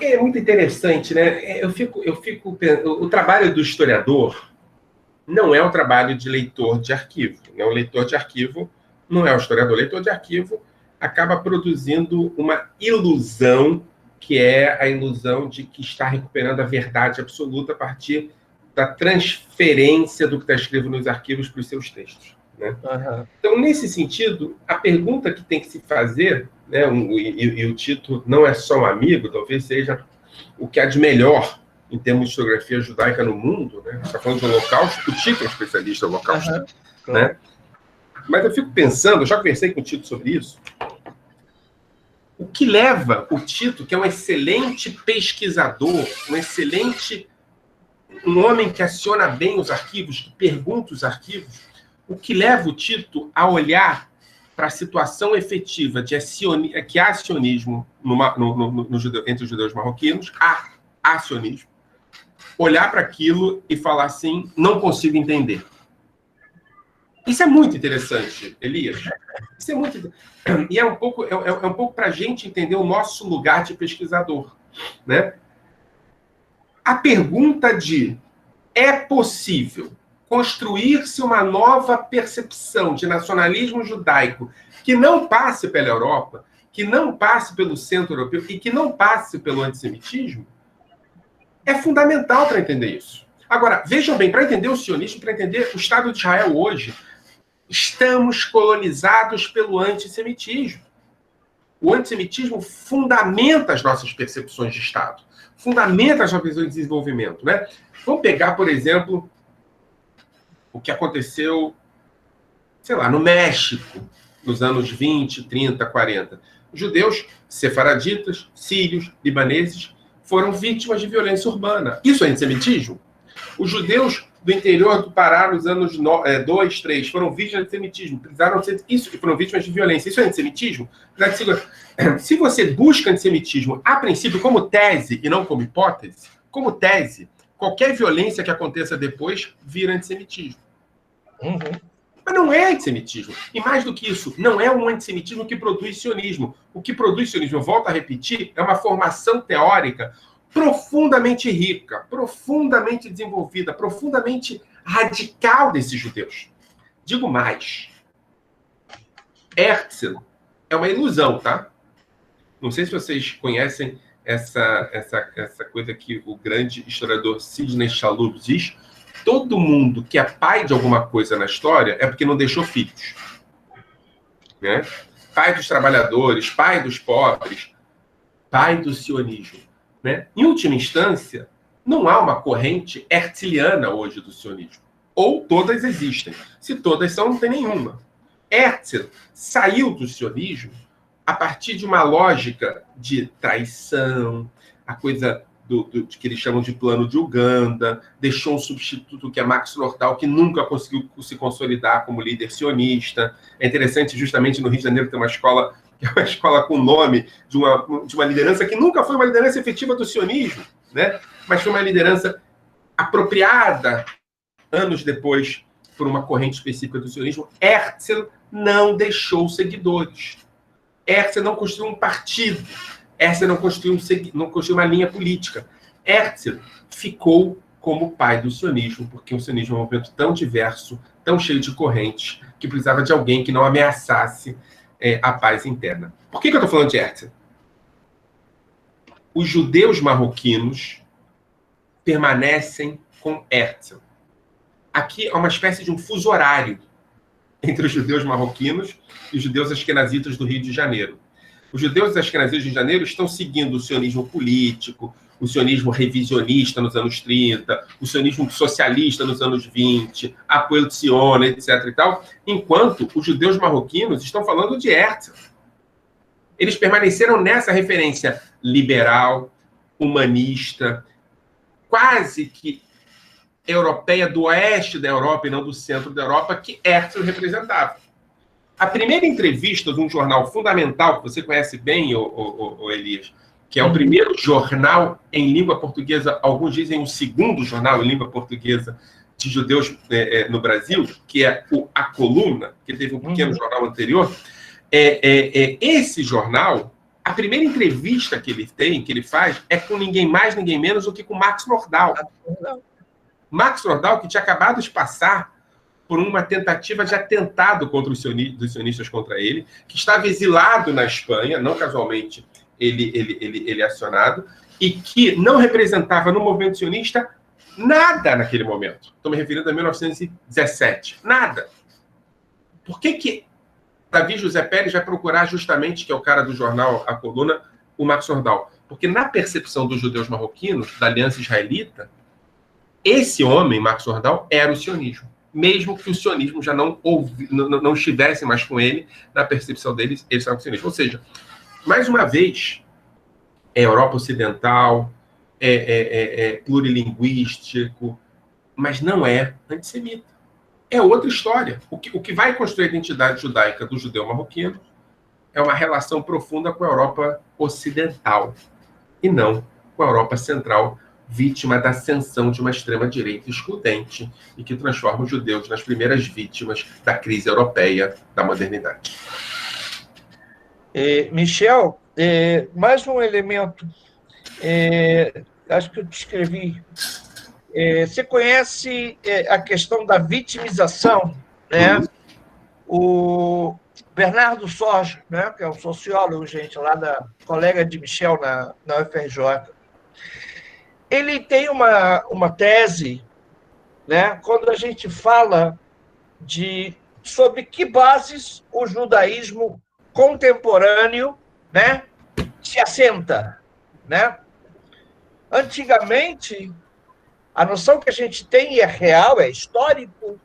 É muito interessante, né? Eu fico pensando, o trabalho do historiador não é um trabalho de leitor de arquivo. Né? O leitor de arquivo não é o historiador. O leitor de arquivo acaba produzindo uma ilusão, que é a ilusão de que está recuperando a verdade absoluta a partir da transferência do que está escrito nos arquivos para os seus textos. Né? Uhum. Então, nesse sentido, a pergunta que tem que se fazer, né, e o Tito não é só um amigo, talvez seja o que há de melhor em termos de historiografia judaica no mundo, né? A gente está falando de Holocausto, o Tito é um especialista no Holocausto. Uhum. Né? Mas eu fico pensando, eu já conversei com o Tito sobre isso, o que leva o Tito, que é um excelente pesquisador, um homem que aciona bem os arquivos, que pergunta os arquivos, o que leva o Tito a olhar para a situação efetiva de que há sionismo entre os judeus marroquinos, há sionismo, olhar para aquilo e falar assim, não consigo entender. Isso é muito interessante, Elias. Isso é muito... E é um pouco para a gente entender o nosso lugar de pesquisador, né? A pergunta de é possível construir-se uma nova percepção de nacionalismo judaico que não passe pela Europa, que não passe pelo centro europeu e que não passe pelo antissemitismo, é fundamental para entender isso. Agora, vejam bem, para entender o sionismo, para entender o Estado de Israel hoje, estamos colonizados pelo antissemitismo. O antissemitismo fundamenta as nossas percepções de Estado, fundamenta as nossas visões de desenvolvimento, né? Vamos pegar, por exemplo, o que aconteceu, sei lá, no México, nos anos 20, 30, 40. Os judeus, sefaraditas, sírios, libaneses, foram vítimas de violência urbana. Isso é antissemitismo? Os judeus do interior do Pará, nos anos 2, 3, foram vítimas de antissemitismo. Precisaram ser isso, foram vítimas de violência. Isso é antissemitismo? Se você busca antissemitismo, a princípio, como tese e não como hipótese, como tese, qualquer violência que aconteça depois vira antissemitismo. Uhum. Mas não é antissemitismo. E mais do que isso, não é um antissemitismo que produz sionismo. O que produz sionismo, eu volto a repetir, é uma formação teórica profundamente rica, profundamente desenvolvida, profundamente radical desses judeus. Digo mais. Herzl é uma ilusão, tá? Não sei se vocês conhecem essa coisa que o grande historiador Sidney Chalhoub diz. Todo mundo que é pai de alguma coisa na história é porque não deixou filhos. Né? Pai dos trabalhadores, pai dos pobres, pai do sionismo. Né? Em última instância, não há uma corrente herzliana hoje do sionismo. Ou todas existem. Se todas são, não tem nenhuma. Herzl saiu do sionismo a partir de uma lógica de traição, a coisa que eles chamam de plano de Uganda, deixou um substituto que é Max Nordau, que nunca conseguiu se consolidar como líder sionista. É interessante, justamente no Rio de Janeiro tem uma escola, que é uma escola com o nome de uma liderança que nunca foi uma liderança efetiva do sionismo, né? Mas foi uma liderança apropriada, anos depois, por uma corrente específica do sionismo. Herzl não deixou seguidores. Herzl não construiu um partido. Herzl não construiu uma linha política. Herzl ficou como pai do sionismo, porque o sionismo é um movimento tão diverso, tão cheio de correntes, que precisava de alguém que não ameaçasse a paz interna. Por que eu estou falando de Herzl? Os judeus marroquinos permanecem com Herzl. Aqui é uma espécie de um fuso horário entre os judeus marroquinos e os judeus askenazitas do Rio de Janeiro. Os judeus askenazitas do Rio de Janeiro estão seguindo o sionismo político, o sionismo revisionista nos anos 30, o sionismo socialista nos anos 20, apoio de Sion, etc. e tal, enquanto os judeus marroquinos estão falando de Herzl. Eles permaneceram nessa referência liberal, humanista, quase que europeia do oeste da Europa e não do centro da Europa, que Herzl representava. A primeira entrevista de um jornal fundamental, que você conhece bem, Elias, que é o primeiro jornal em língua portuguesa, alguns dizem o segundo jornal em língua portuguesa de judeus no Brasil, que é A Coluna, que teve um pequeno jornal anterior. Esse jornal, a primeira entrevista que ele faz, é com ninguém mais, ninguém menos do que com Max Nordau. Max Nordau, que tinha acabado de passar por uma tentativa de atentado contra dos sionistas contra ele, que estava exilado na Espanha, não casualmente ele é acionado, e que não representava no movimento sionista nada naquele momento. Estou me referindo a 1917. Nada. Por que Davi José Pérez vai procurar justamente, que é o cara do jornal A Coluna, o Max Nordau? Porque na percepção dos judeus marroquinos, da Aliança Israelita, esse homem, Max Nordau, era o sionismo. Mesmo que o sionismo já não estivesse mais com ele, na percepção deles, eles estavam com o sionismo. Ou seja, mais uma vez, é Europa Ocidental, plurilinguístico, mas não é antissemita. É outra história. O que vai construir a identidade judaica do judeu marroquino é uma relação profunda com a Europa Ocidental, e não com a Europa Central, vítima da ascensão de uma extrema-direita excludente e que transforma os judeus nas primeiras vítimas da crise europeia da modernidade. Michel, mais um elemento, acho que eu te escrevi. Você conhece a questão da vitimização, né? O Bernardo Sorge, né, que é um sociólogo, gente, colega de Michel na UFRJ, ele tem uma tese, né, quando a gente fala sobre que bases o judaísmo contemporâneo, né, se assenta, né? Antigamente, a noção que a gente tem é real, é histórico,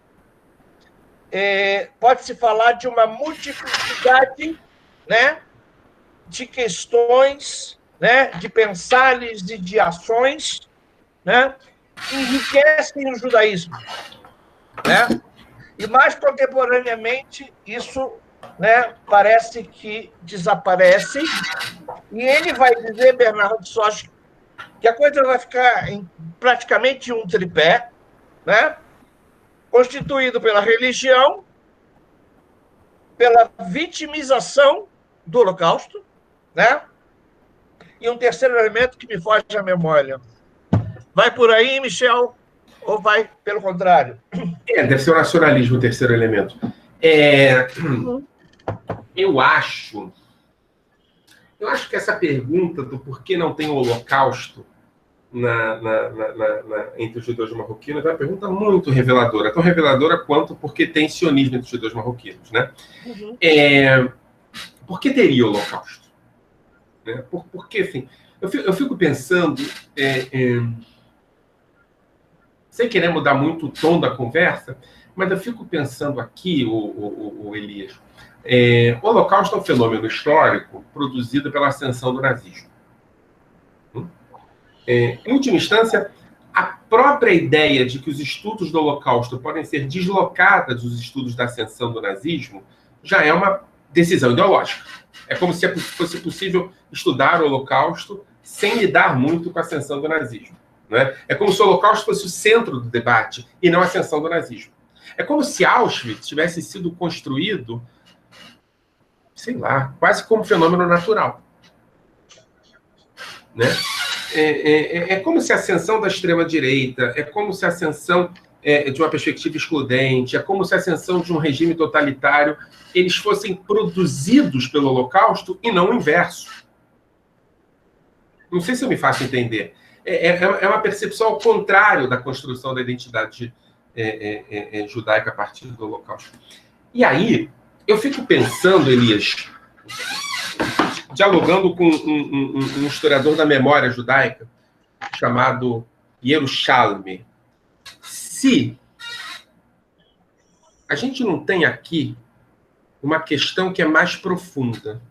pode-se falar de uma multiplicidade, né, de questões, né, de pensares e de ações, né, que enriquecem o judaísmo, né? E mais contemporaneamente isso, né, parece que desaparece, e ele vai dizer, Bernardo Sorge, que a coisa vai ficar praticamente um tripé, né, constituído pela religião, pela vitimização do Holocausto, né, e um terceiro elemento que me foge à memória. Vai por aí, Michel, ou vai pelo contrário? Deve ser o nacionalismo o terceiro elemento. Eu acho que essa pergunta do por que não tem o Holocausto entre os judeus marroquinos é uma pergunta muito reveladora. Tão reveladora quanto porque tem sionismo entre os judeus marroquinos, né? Por que teria o Holocausto? Né? Porque, assim, eu fico pensando, sem querer mudar muito o tom da conversa, mas eu fico pensando aqui, o Elias, o Holocausto é um fenômeno histórico produzido pela ascensão do nazismo. Em última instância, a própria ideia de que os estudos do Holocausto podem ser deslocados dos estudos da ascensão do nazismo já é uma decisão ideológica. É como se fosse possível estudar o Holocausto sem lidar muito com a ascensão do nazismo. Né? É como se o Holocausto fosse o centro do debate e não a ascensão do nazismo. É como se Auschwitz tivesse sido construído, sei lá, quase como fenômeno natural. Né? É como se a ascensão da extrema-direita, é como se a ascensão de uma perspectiva excludente, é como se a ascensão de um regime totalitário, eles fossem produzidos pelo Holocausto e não o inverso. Não sei se eu me faço entender. É uma percepção ao contrário da construção da identidade judaica a partir do Holocausto. E aí, eu fico pensando, Elias, dialogando com um historiador da memória judaica, chamado Yerushalmi, se a gente não tem aqui uma questão que é mais profunda,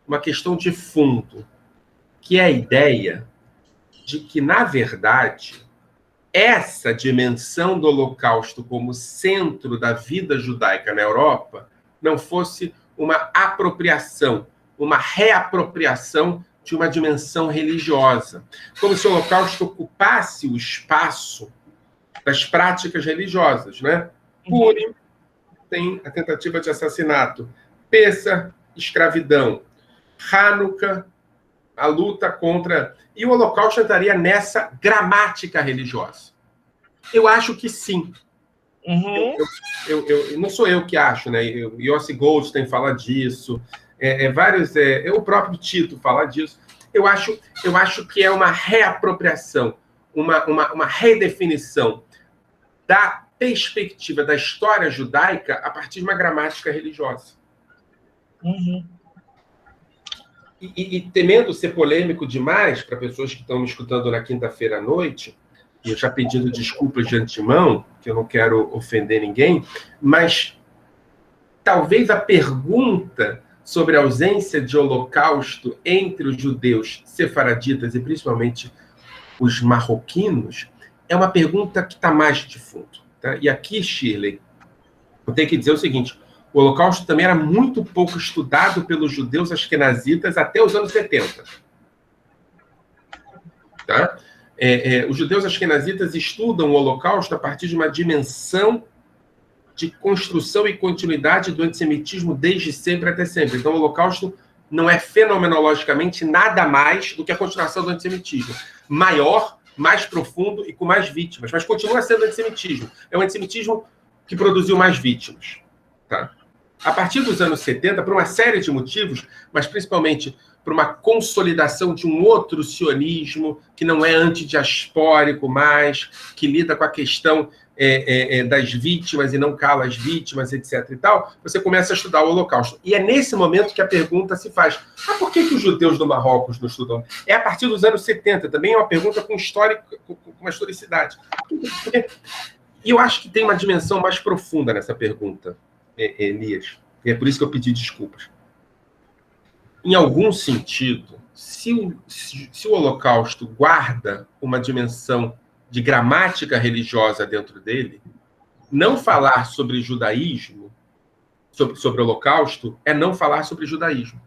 uma questão de fundo, que é a ideia de que, na verdade, essa dimensão do Holocausto como centro da vida judaica na Europa não fosse uma apropriação, uma reapropriação de uma dimensão religiosa. Como se o Holocausto ocupasse o espaço das práticas religiosas, né? Purim tem a tentativa de assassinato. Pessah, escravidão. Hanukkah, a luta contra... E o Holocausto entraria nessa gramática religiosa. Eu acho que sim. Não sou eu que acho, né? Yossi Goldstein fala disso, o próprio Tito fala disso. Eu acho que é uma reapropriação, uma redefinição da perspectiva da história judaica a partir de uma gramática religiosa. E temendo ser polêmico demais para pessoas que estão me escutando na quinta-feira à noite, e eu já pedindo desculpas de antemão, que eu não quero ofender ninguém, mas talvez a pergunta sobre a ausência de holocausto entre os judeus sefaraditas e principalmente os marroquinos é uma pergunta que está mais de fundo. Tá? E aqui, Shirley, eu tenho que dizer o seguinte: o Holocausto também era muito pouco estudado pelos judeus asquenazitas até os anos 70. Tá? Os judeus ashkenazitas estudam o Holocausto a partir de uma dimensão de construção e continuidade do antissemitismo desde sempre até sempre. Então, o Holocausto não é fenomenologicamente nada mais do que a continuação do antissemitismo. Maior, mais profundo e com mais vítimas. Mas continua sendo antissemitismo. É um antissemitismo que produziu mais vítimas. Tá? A partir dos anos 70, por uma série de motivos, mas principalmente por uma consolidação de um outro sionismo que não é antidiaspórico mais, que lida com a questão das vítimas e não cala as vítimas, etc. e tal, você começa a estudar o Holocausto. E é nesse momento que a pergunta se faz: por que os judeus do Marrocos não estudam? É a partir dos anos 70, também é uma pergunta com uma historicidade. E eu acho que tem uma dimensão mais profunda nessa pergunta, Elias. E é por isso que eu pedi desculpas. Em algum sentido, se o Holocausto guarda uma dimensão de gramática religiosa dentro dele, não falar sobre judaísmo, sobre o Holocausto, é não falar sobre judaísmo.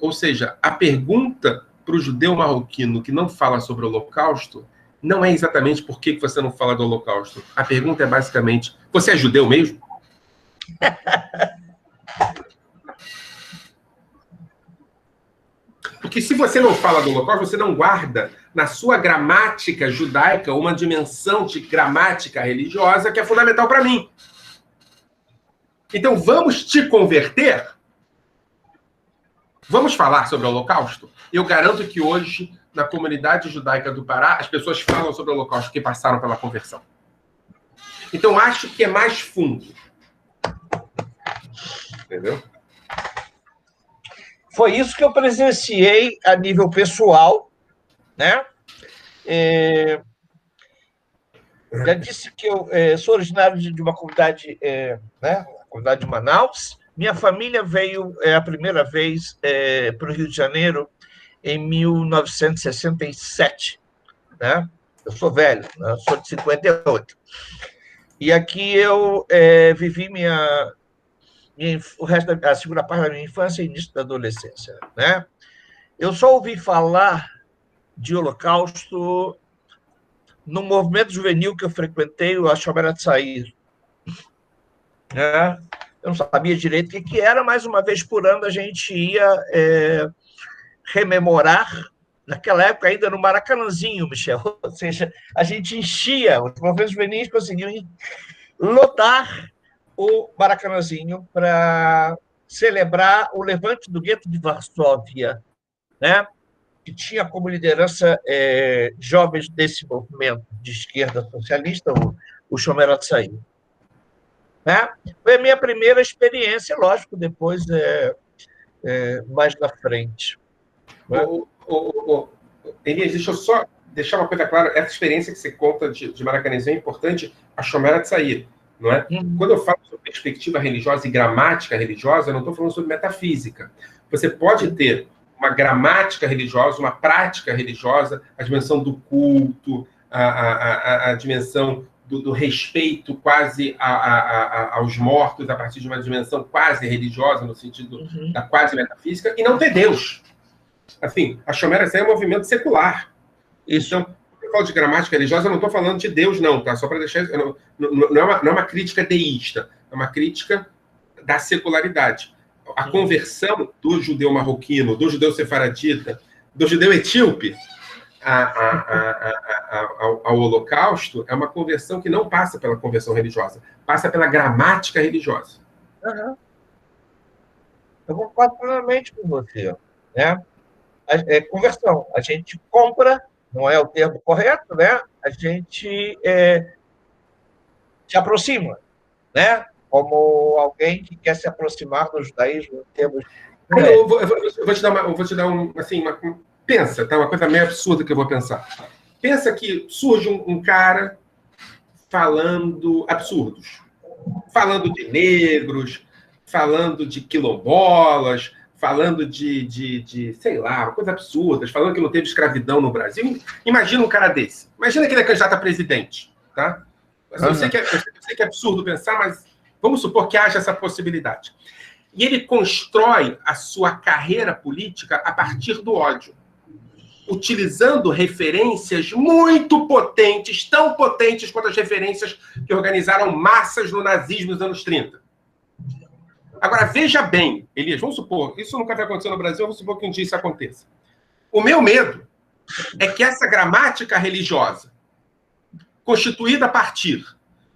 Ou seja, a pergunta para o judeu marroquino que não fala sobre o Holocausto não é exatamente por que você não fala do Holocausto. A pergunta é basicamente: você é judeu mesmo? Porque se você não fala do Holocausto, você não guarda na sua gramática judaica uma dimensão de gramática religiosa que é fundamental para mim. Então, vamos te converter? Vamos falar sobre o Holocausto? Eu garanto que hoje, na comunidade judaica do Pará, as pessoas falam sobre o Holocausto que passaram pela conversão. Então, acho que é mais fundo. Entendeu? Foi isso que eu presenciei a nível pessoal, né? Já disse que eu sou originário de uma comunidade, né? A comunidade de Manaus. Minha família veio a primeira vez para o Rio de Janeiro em 1967, né? Eu sou velho, né? Eu sou de 58. E aqui eu vivi o resto a segunda parte da minha infância e início da adolescência, né? Eu só ouvi falar de Holocausto no movimento juvenil que eu frequentei, o Shomer Hatzair, né? Eu não sabia direito o que era, mas uma vez por ano a gente ia rememorar, naquela época ainda no Maracanãzinho, Michel, ou seja, a gente enchia, os movimentos juvenis conseguiam lotar o Maracanãzinho para celebrar o levante do gueto de Varsóvia, né? Que tinha como liderança jovens desse movimento de esquerda socialista, o Shomer Hatzair. Né? Foi a minha primeira experiência, lógico, depois mais na frente. Né? Elias, deixa eu só deixar uma coisa clara. Essa experiência que você conta de Maracanãzinho é importante, a Shomer Hatzair. Não é? Quando eu falo sobre perspectiva religiosa e gramática religiosa, eu não estou falando sobre metafísica. Você pode ter uma gramática religiosa, uma prática religiosa, a dimensão do culto, a dimensão do respeito quase aos mortos, a partir de uma dimensão quase religiosa, no sentido da quase metafísica, e não ter Deus. Assim, a Shomer Hatzair é um movimento secular. Isso. Então, eu falo de gramática religiosa, eu não estou falando de Deus, não, tá? Só para deixar... Não é uma crítica deísta, é uma crítica da secularidade. A conversão do judeu marroquino, do judeu sefaradita, do judeu etíope ao Holocausto é uma conversão que não passa pela conversão religiosa, passa pela gramática religiosa. Uhum. Eu concordo plenamente com você. Né? Conversão. A gente compra, não é o termo correto, né? A gente se aproxima, né? Como alguém que quer se aproximar do judaísmo em termos... Eu vou te dar assim, pensa, tá? Uma coisa meio absurda que eu vou pensar. Pensa que surge um cara falando absurdos. Falando de negros, falando de quilombolas, falando de sei lá, coisas absurdas, falando que não teve escravidão no Brasil. Imagina um cara desse. Imagina que ele é candidato a presidente, tá? Eu sei que é absurdo pensar, mas vamos supor que haja essa possibilidade. E ele constrói a sua carreira política a partir do ódio. utilizando referências muito potentes, tão potentes quanto as referências que organizaram massas no nazismo nos anos 30. Agora, veja bem, Elias, vamos supor, isso nunca vai acontecer no Brasil, vamos supor que um dia isso aconteça. O meu medo é que essa gramática religiosa, constituída a partir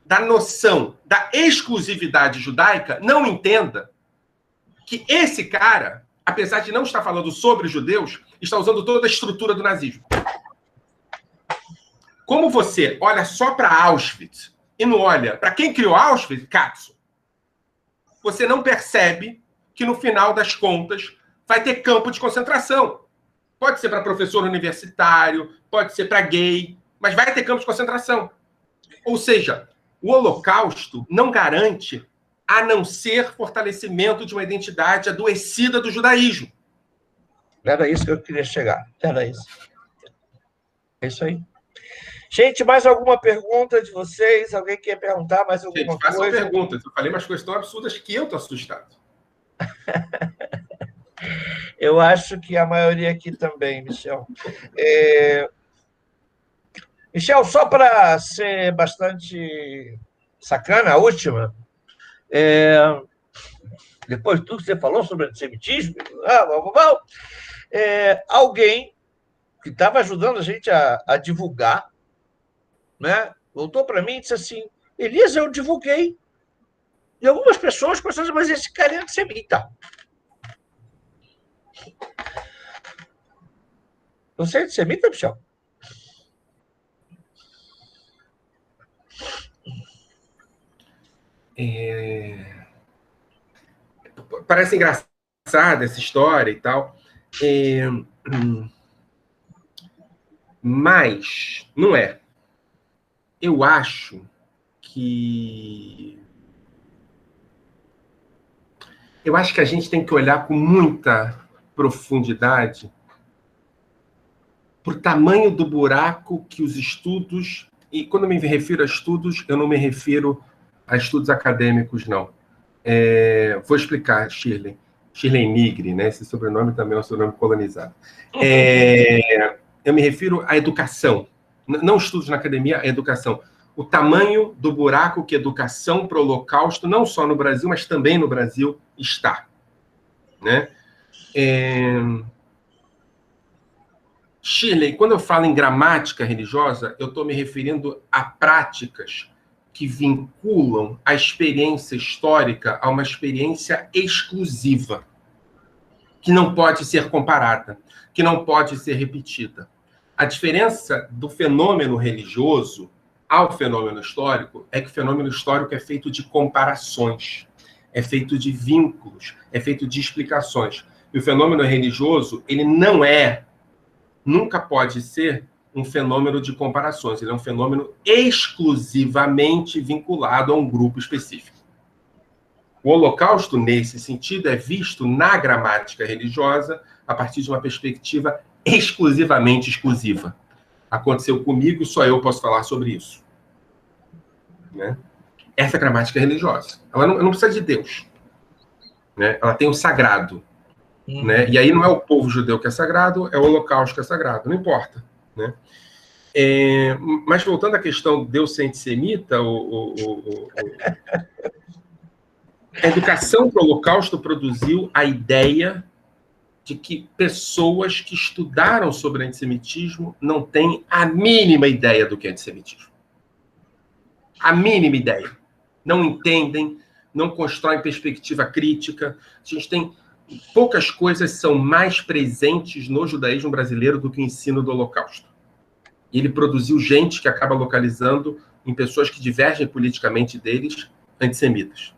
da noção da exclusividade judaica, não entenda que esse cara, apesar de não estar falando sobre os judeus, está usando toda a estrutura do nazismo. Como você olha só para Auschwitz e não olha para quem criou Auschwitz, Katsu, você não percebe que, no final das contas, vai ter campo de concentração. Pode ser para professor universitário, pode ser para gay, mas vai ter campo de concentração. Ou seja, o Holocausto não garante a não ser fortalecimento de uma identidade adoecida do judaísmo. Era isso que eu queria chegar. Era isso. É isso aí. Gente, mais alguma pergunta de vocês? Alguém quer perguntar mais alguma coisa? Façam perguntas. Eu falei umas coisas tão absurdas que eu estou assustado. Eu acho que a maioria aqui também, Michel. Michel, só para ser bastante sacana, a última, depois de tudo que você falou sobre antissemitismo, alguém que estava ajudando a gente a divulgar, né, voltou para mim e disse assim: Elias, eu divulguei. E algumas pessoas começaram a dizer, mas esse cara é antissemita. Você é antissemita, Michel? Parece engraçada essa história e tal. Mas não é. Eu acho que a gente tem que olhar com muita profundidade para o tamanho do buraco que os estudos, e quando eu me refiro a estudos, eu não me refiro a estudos acadêmicos, não. Vou explicar, Shirley. Shirley Nigri, né? Esse sobrenome também é um sobrenome colonizado. Eu me refiro à educação. Não estudos na academia, a educação. O tamanho do buraco que a educação para o Holocausto, não só no Brasil, mas também no Brasil, está. Né? Shirley, quando eu falo em gramática religiosa, eu estou me referindo a práticas que vinculam a experiência histórica a uma experiência exclusiva, que não pode ser comparada, que não pode ser repetida. A diferença do fenômeno religioso ao fenômeno histórico é que o fenômeno histórico é feito de comparações, é feito de vínculos, é feito de explicações. E o fenômeno religioso, ele nunca pode ser um fenômeno de comparações, ele é um fenômeno exclusivamente vinculado a um grupo específico. O Holocausto, nesse sentido, é visto na gramática religiosa a partir de uma perspectiva exclusivamente exclusiva. Aconteceu comigo, só eu posso falar sobre isso. Né? Essa é a gramática religiosa. Ela não precisa de Deus. Né? Ela tem o sagrado. Né? E aí não é o povo judeu que é sagrado, é o Holocausto que é sagrado. Não importa. Né? Mas voltando à questão de Deus ser antissemita, a educação para o Holocausto produziu a ideia de que pessoas que estudaram sobre antissemitismo não têm a mínima ideia do que é antissemitismo. A mínima ideia. Não entendem, não constroem perspectiva crítica. A gente tem poucas coisas são mais presentes no judaísmo brasileiro do que o ensino do Holocausto. E ele produziu gente que acaba localizando em pessoas que divergem politicamente deles, antissemitas.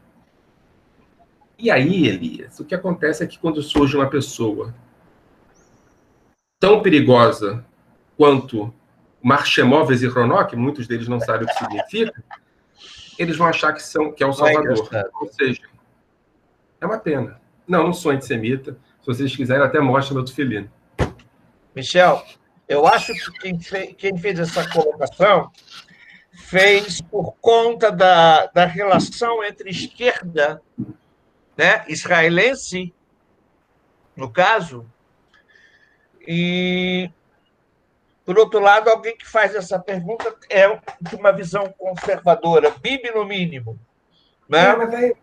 E aí, Elias, o que acontece é que quando surge uma pessoa tão perigosa quanto Marshemov e Zichronot, muitos deles não sabem o que significa, eles vão achar que é o Salvador. Ou seja, é uma pena. Não sou antissemita. Se vocês quiserem, até mostra meu tefilino. Michel, eu acho que quem fez essa colocação fez por conta da relação entre esquerda, né, israelense, no caso, e Por outro lado, alguém que faz essa pergunta é de uma visão conservadora, Bibi no mínimo. Né? Mas aí,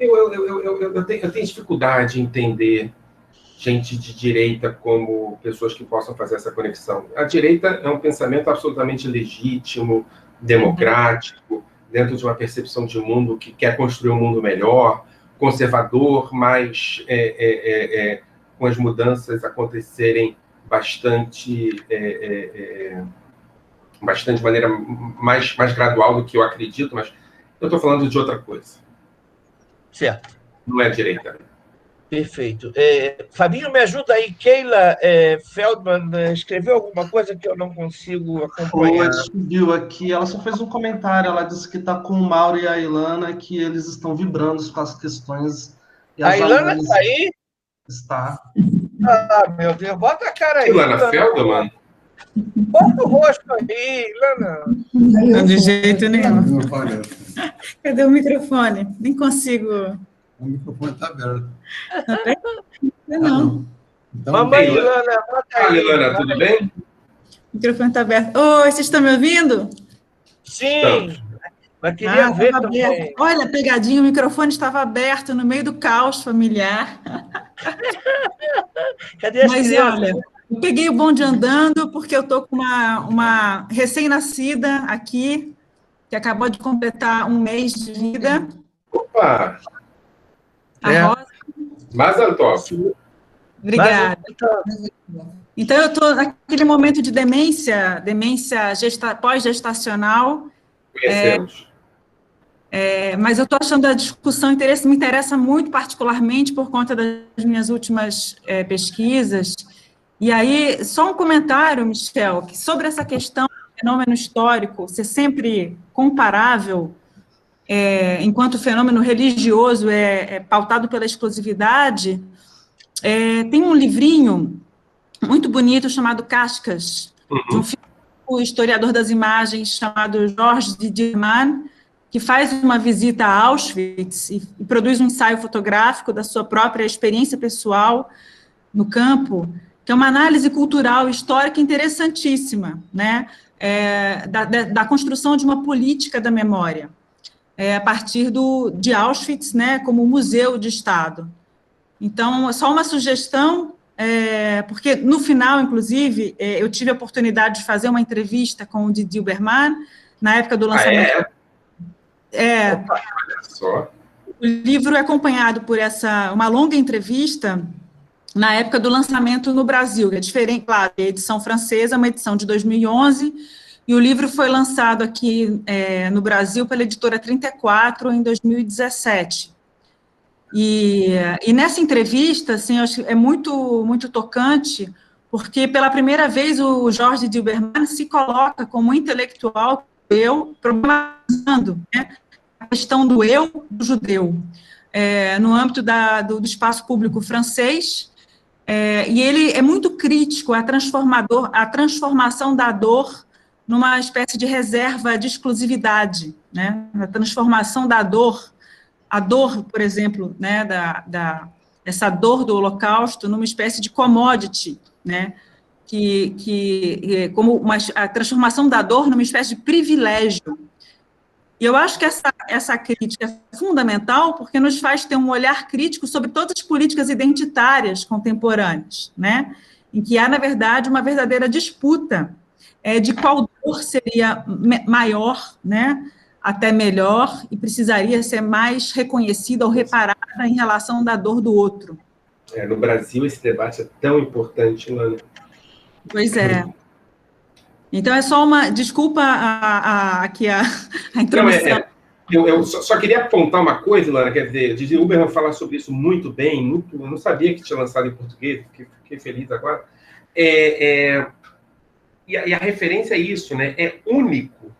eu tenho dificuldade em entender gente de direita como pessoas que possam fazer essa conexão. A direita é um pensamento absolutamente legítimo, democrático, dentro de uma percepção de mundo que quer construir um mundo melhor, conservador, mas com as mudanças acontecerem bastante de maneira mais gradual do que eu acredito, mas eu estou falando de outra coisa. Certo. Não é direita. Perfeito. Fabinho, me ajuda aí. Keila Feldman escreveu alguma coisa que eu não consigo acompanhar? Subiu aqui, ela só fez um comentário, ela disse que está com o Mauro e a Ilana, que eles estão vibrando com as questões. E a Ilana está aí? Está. Ah, meu Deus, bota a cara aí. Ilana Feldman? Bota o rosto aí, Ilana. Não, de jeito nenhum. Cadê o microfone? Nem consigo. O microfone está aberto. Não. Então, Mamãe Ilana, bota aí. Fala, Ilana, tudo bem? O microfone está aberto. Oi, vocês estão me ouvindo? Sim. Mas queria ver também. Aberto. Olha, pegadinho, o microfone estava aberto no meio do caos familiar. Cadê as crianças? Olha, eu peguei o bonde andando porque eu estou com uma recém-nascida aqui, que acabou de completar um mês de vida. Opa! A Rosa. Mazel tov. Obrigada. Então, eu estou naquele momento de demência pós-gestacional. Conhecemos. Mas eu estou achando a discussão me interessa muito, particularmente por conta das minhas últimas pesquisas. E aí, só um comentário, Michel, que sobre essa questão do fenômeno histórico ser sempre comparável, enquanto o fenômeno religioso é pautado pela exclusividade, tem um livrinho muito bonito chamado Cascas, de um historiador das imagens chamado Georges Diderman, que faz uma visita a Auschwitz e produz um ensaio fotográfico da sua própria experiência pessoal no campo, que é uma análise cultural e histórica interessantíssima, né, da construção de uma política da memória, a partir de Auschwitz, né, como museu de Estado. Então, só uma sugestão, porque no final, inclusive, eu tive a oportunidade de fazer uma entrevista com o Didier Berman, na época do lançamento. Olha só. O livro é acompanhado por uma longa entrevista na época do lançamento no Brasil, que é diferente, claro, a edição francesa, uma edição de 2011, e o livro foi lançado aqui no Brasil pela editora 34 em 2017. E nessa entrevista, assim, eu acho que é muito, muito tocante, porque pela primeira vez o Georges Diderman se coloca como intelectual problematizando, né, a questão do eu do judeu, no âmbito do espaço público francês, e ele é muito crítico à transformação da dor numa espécie de reserva de exclusividade, né, a transformação da dor, a dor, por exemplo, né, essa dor do Holocausto numa espécie de commodity, né, como a transformação da dor numa espécie de privilégio. E eu acho que essa crítica é fundamental porque nos faz ter um olhar crítico sobre todas as políticas identitárias contemporâneas, né, em que há, na verdade, uma verdadeira disputa de qual dor seria maior, né, até melhor, e precisaria ser mais reconhecida ou reparada em relação da dor do outro. No Brasil, esse debate é tão importante, Lana. Pois é. Então, é só uma... Desculpa aqui a introdução. Eu só queria apontar uma coisa, Lana, quer dizer, Didier Huberman fala sobre isso muito bem, eu não sabia que tinha lançado em português, fiquei feliz agora. E a referência é isso, né? É único,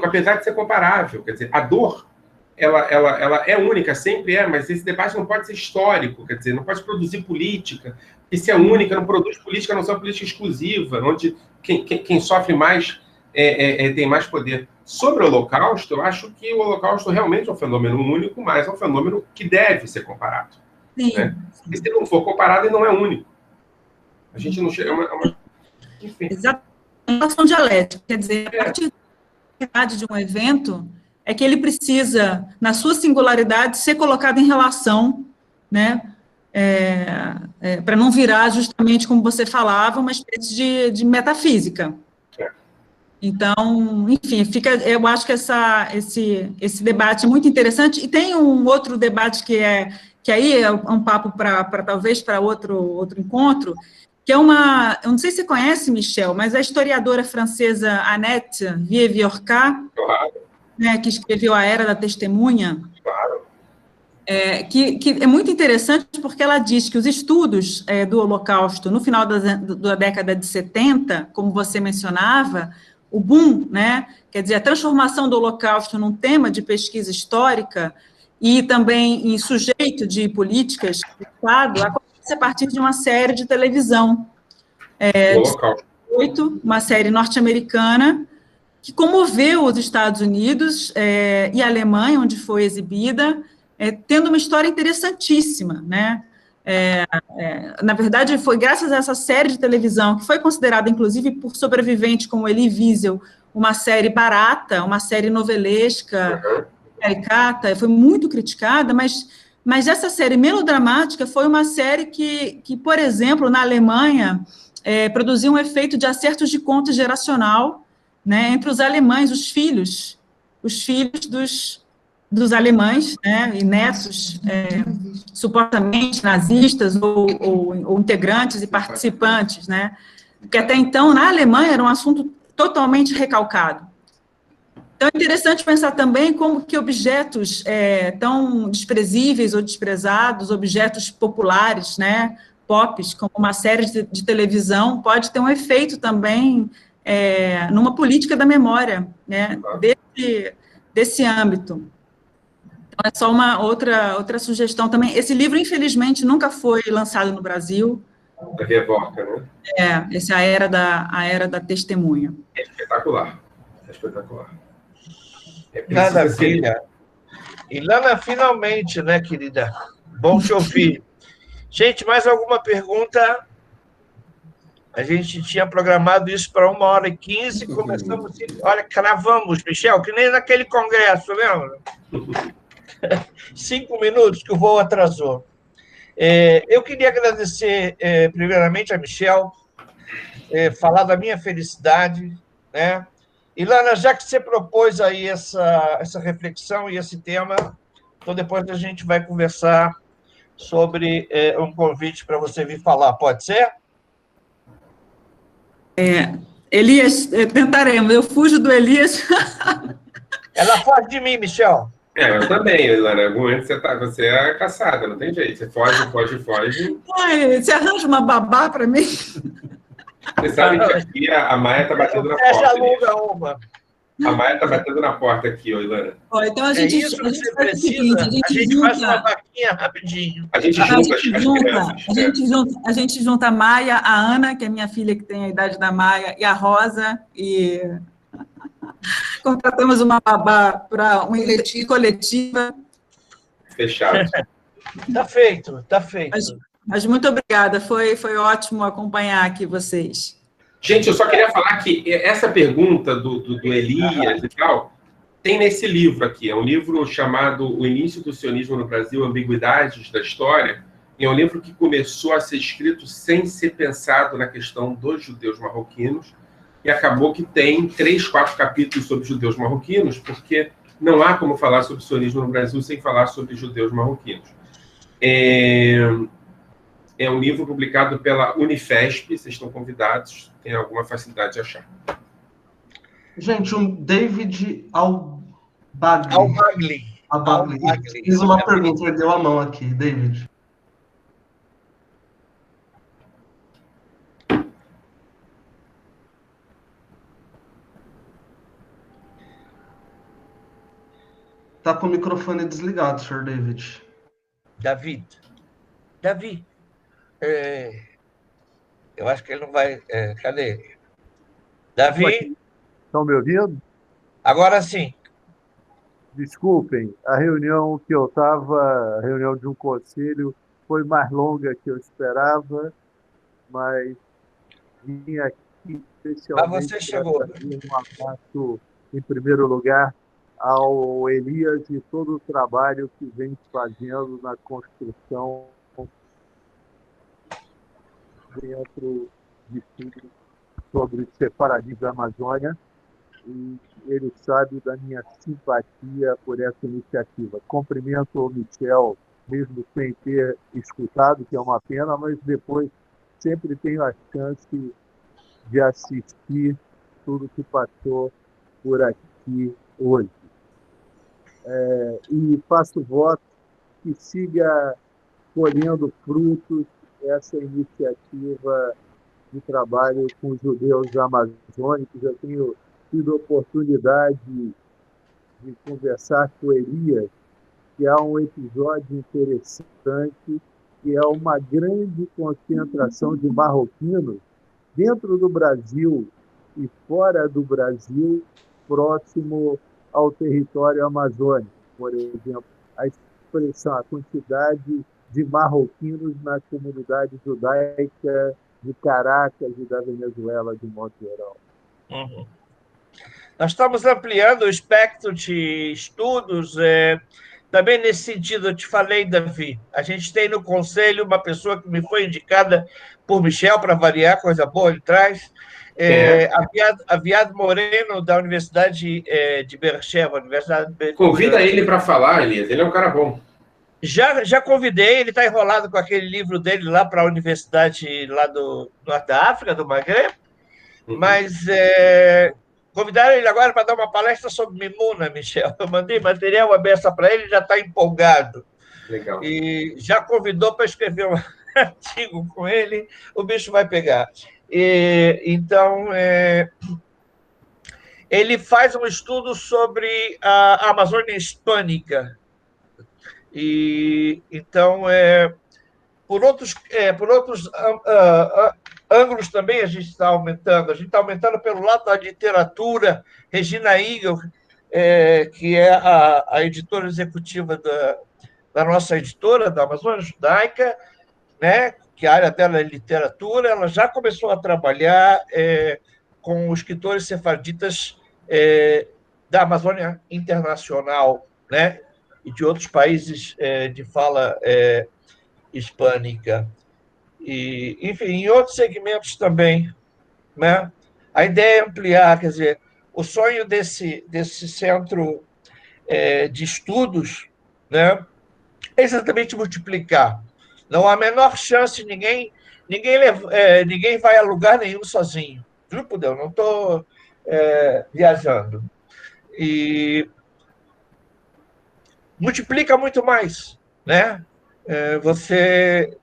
apesar de ser comparável. Quer dizer, a dor, ela é única, sempre é, mas esse debate não pode ser histórico, quer dizer, não pode produzir política, porque se é única, não produz política, não é uma política exclusiva, onde quem sofre mais tem mais poder. Sobre o Holocausto, eu acho que o Holocausto realmente é um fenômeno único, mas é um fenômeno que deve ser comparado. Sim. Né? E se não for comparado, ele não é único. A gente não chega... Enfim. Exatamente. Uma ação dialética, quer dizer, a partir de um evento é que ele precisa, na sua singularidade, ser colocado em relação, né, para não virar, justamente como você falava, uma espécie de metafísica. Então, enfim, eu acho que esse debate é muito interessante, e tem um outro debate que aí é um papo talvez para outro encontro, que é eu não sei se você conhece, Michel, mas a historiadora francesa Annette Vieux-Viorca, né, que escreveu A Era da Testemunha, que é muito interessante porque ela diz que os estudos do Holocausto no final da década de 70, como você mencionava, o boom, né, quer dizer, a transformação do Holocausto num tema de pesquisa histórica e também em sujeito de políticas do Estado, acontece a partir de uma série de televisão, uma série norte-americana, que comoveu os Estados Unidos e a Alemanha, onde foi exibida, tendo uma história interessantíssima, né? Na verdade, foi graças a essa série de televisão, que foi considerada, inclusive, por sobreviventes como Elie Wiesel, uma série barata, uma série novelesca, caricata, foi muito criticada, mas essa série melodramática foi uma série que, por exemplo, na Alemanha, produziu um efeito de acertos de conta geracional, né, entre os alemães, os filhos dos alemães, né, e netos supostamente nazistas ou integrantes e participantes, né, porque até então, na Alemanha, era um assunto totalmente recalcado. Então, é interessante pensar também como que objetos tão desprezíveis ou desprezados, objetos populares, né, pops, como uma série de televisão, pode ter um efeito também numa política da memória, né, desse âmbito. Então, é só uma outra sugestão também. Esse livro, infelizmente, nunca foi lançado no Brasil. Da Vieux-Viorca, né? Esse é a Era da Testemunha. É espetacular. É espetacular. Maravilha. Ilana, finalmente, né, querida? Bom te ouvir. Gente, mais alguma pergunta? A gente tinha programado isso para 1h15, começamos... Olha, cravamos, Michel, que nem naquele congresso, lembra? 5 minutos que o voo atrasou. Eu queria agradecer, primeiramente, a Michel, falar da minha felicidade, né? Ilana, já que você propôs aí essa reflexão e esse tema, então depois a gente vai conversar sobre um convite para você vir falar, pode ser? Elias, tentaremos, eu fujo do Elias. Ela foge de mim, Michel. Eu também, Ilana. Em algum momento você é caçada, não tem jeito. Você foge. Você arranja uma babá para mim? Você sabe que aqui a Maia está batendo na porta. Aluga uma. A Maia está batendo na porta aqui, Ilana. Então a gente, isso que você precisa? A gente faz uma vaquinha rapidinho. A gente junta a Maia, a Ana, que é minha filha que tem a idade da Maia, e a Rosa, e contratamos uma babá para uma coletiva. Fechado. Tá feito. Mas muito obrigada, foi ótimo acompanhar aqui vocês. Gente, eu só queria falar que essa pergunta do Elias e tal, tem nesse livro aqui. É um livro chamado O Início do Sionismo no Brasil, Ambiguidades da História. E é um livro que começou a ser escrito sem ser pensado na questão dos judeus marroquinos. E acabou que tem 3, 4 capítulos sobre judeus marroquinos, porque não há como falar sobre sionismo no Brasil sem falar sobre judeus marroquinos. É um livro publicado pela Unifesp, vocês estão convidados, tem alguma facilidade de achar. Gente, o David Albagli fiz uma pergunta, ele deu a mão aqui, David. Tá com o microfone desligado, Sr. David. Davi, eu acho que ele não vai... cadê ele? Davi? Estão me ouvindo? Agora sim. Desculpem, a reunião que eu estava, a reunião de um conselho, foi mais longa que eu esperava mas vim aqui Mas especialmente você para chegou. fazer um abraço, em primeiro lugar, ao Elias e todo o trabalho que vem fazendo na construção dentro de estudos sobre separatismo da Amazônia, e ele sabe da minha simpatia por essa iniciativa. Cumprimento o Michel, mesmo sem ter escutado, que é uma pena, mas depois sempre tenho a chance de assistir tudo que passou por aqui hoje. E faço voto que siga colhendo frutos essa iniciativa de trabalho com os judeus amazônicos. Eu tenho tido oportunidade de conversar com Elias, que há um episódio interessante, que é uma grande concentração de marroquinos dentro do Brasil e fora do Brasil, próximo ao território amazônico. Por exemplo, a expressão, a quantidade de marroquinos na comunidade judaica de Caracas e da Venezuela, de modo geral. Uhum. Nós estamos ampliando o espectro de estudos. Também nesse sentido, eu te falei, Davi, a gente tem no conselho uma pessoa que me foi indicada por Michel, para variar, coisa boa ele traz, Aviado Moreno, da Universidade de Beersheba. Convida ele para falar, Elias, ele é um cara bom. Já convidei, ele está enrolado com aquele livro dele lá para a universidade lá do Norte da África, do Magreb, mas convidaram ele agora para dar uma palestra sobre Mimuna, Michel. Eu mandei material aberto para ele, já está empolgado. Legal. E já convidou para escrever um artigo com ele, o bicho vai pegar. Então, ele faz um estudo sobre a Amazônia Hispânica. E então, por outros ângulos também a gente está aumentando. A gente está aumentando pelo lado da literatura. Regina Igel, que é a editora executiva da nossa editora, da Amazônia Judaica, né, que a área dela é literatura, ela já começou a trabalhar com os escritores sefarditas da Amazônia Internacional, né, e de outros países de fala hispânica. E, enfim, em outros segmentos também, né? A ideia é ampliar, quer dizer, o sonho desse centro de estudos, né, é exatamente multiplicar. Não há a menor chance, ninguém vai a lugar nenhum sozinho. Juro por Deus, não estou viajando. E multiplica muito mais, né? Você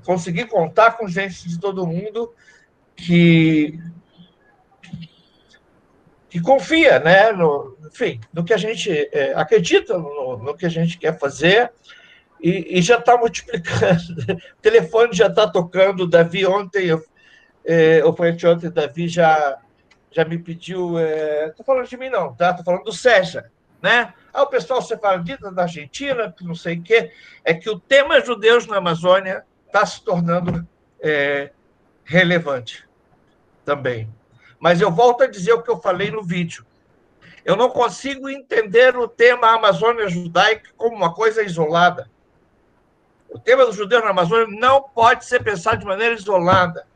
conseguir contar com gente de todo mundo que confia, né? Enfim, no que a gente acredita, no que a gente quer fazer, e já está multiplicando. O telefone já está tocando. O Davi ontem, ou foi anteontem, o Davi já me pediu. Estou falando de mim, não, tá? Estou falando do César, né? O pessoal separatista da Argentina, que não sei o quê, é que o tema judeus na Amazônia está se tornando relevante também. Mas eu volto a dizer o que eu falei no vídeo. Eu não consigo entender o tema Amazônia Judaica como uma coisa isolada. O tema dos judeus na Amazônia não pode ser pensado de maneira isolada.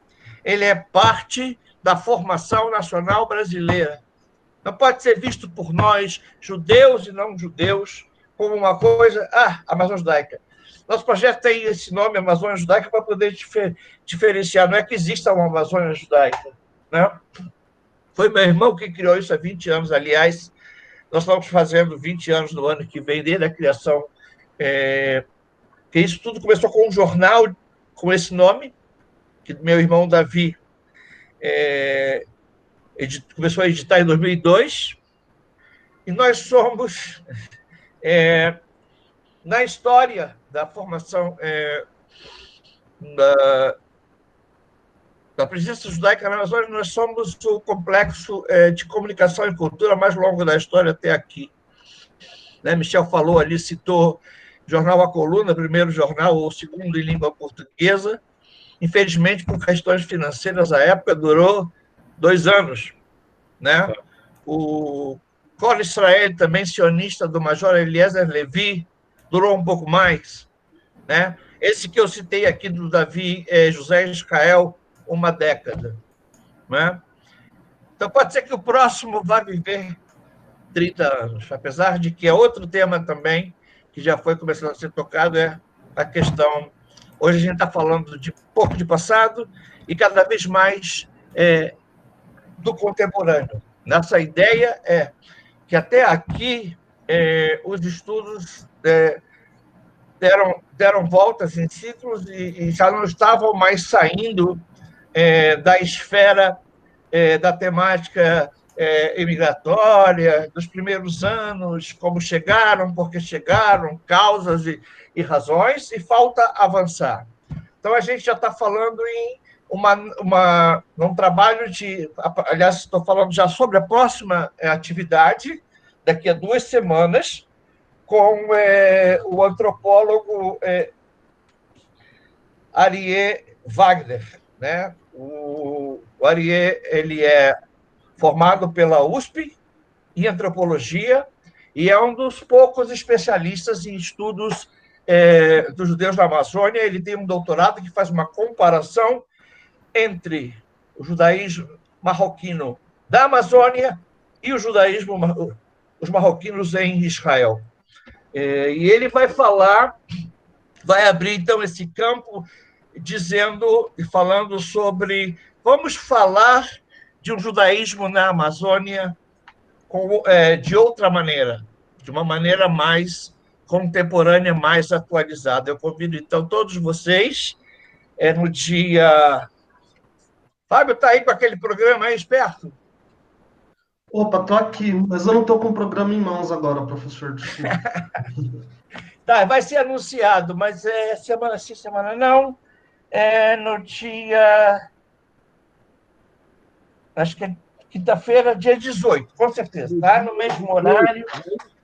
Ele é parte da formação nacional brasileira. Não pode ser visto por nós, judeus e não judeus, como uma coisa... Amazônia Judaica. Nosso projeto tem esse nome, Amazônia Judaica, para poder diferenciar. Não é que exista uma Amazônia Judaica, né? Foi meu irmão que criou isso há 20 anos, aliás. Nós estamos fazendo 20 anos no ano que vem, desde a criação. Que isso tudo começou com um jornal com esse nome, que meu irmão Davi começou a editar em 2002, e nós somos, na história da formação da presença judaica na Amazônia, nós somos o complexo de comunicação e cultura mais longo da história até aqui. Né? Michel falou ali, citou o jornal A Coluna, primeiro jornal, ou segundo em língua portuguesa, Infelizmente, por questões financeiras, a época durou 2 anos, né? O Cor Israel, também sionista do Major Eliezer Levi, durou um pouco mais, né? Esse que eu citei aqui do Davi José Israel, 1 década, né? Então, pode ser que o próximo vá viver 30 anos, apesar de que é outro tema também, que já foi começando a ser tocado, é a questão... Hoje a gente está falando de pouco de passado e cada vez mais do contemporâneo. Nossa ideia é que até aqui os estudos deram voltas em ciclos e já não estavam mais saindo da esfera da temática imigratória, dos primeiros anos, como chegaram, por que chegaram, causas e razões, e falta avançar. Então, a gente já está falando em um trabalho de... Aliás, estou falando já sobre a próxima atividade, daqui a 2 semanas, com o antropólogo Arié Wagner, né? O Arié, ele é formado pela USP em antropologia e é um dos poucos especialistas em estudos dos judeus da Amazônia. Ele tem um doutorado que faz uma comparação entre o judaísmo marroquino da Amazônia e o judaísmo, os marroquinos em Israel. E ele vai abrir, então, esse campo falando sobre... Vamos falar de um judaísmo na Amazônia de outra maneira, de uma maneira mais contemporânea, mais atualizada. Eu convido, então, todos vocês, no dia... Fábio está aí com aquele programa aí, esperto? Opa, estou aqui, mas eu não estou com o programa em mãos agora, professor, desculpa. Tá, vai ser anunciado, mas semana sim, semana não. No dia... Acho que é quinta-feira, dia 18, com certeza, tá? No mesmo horário.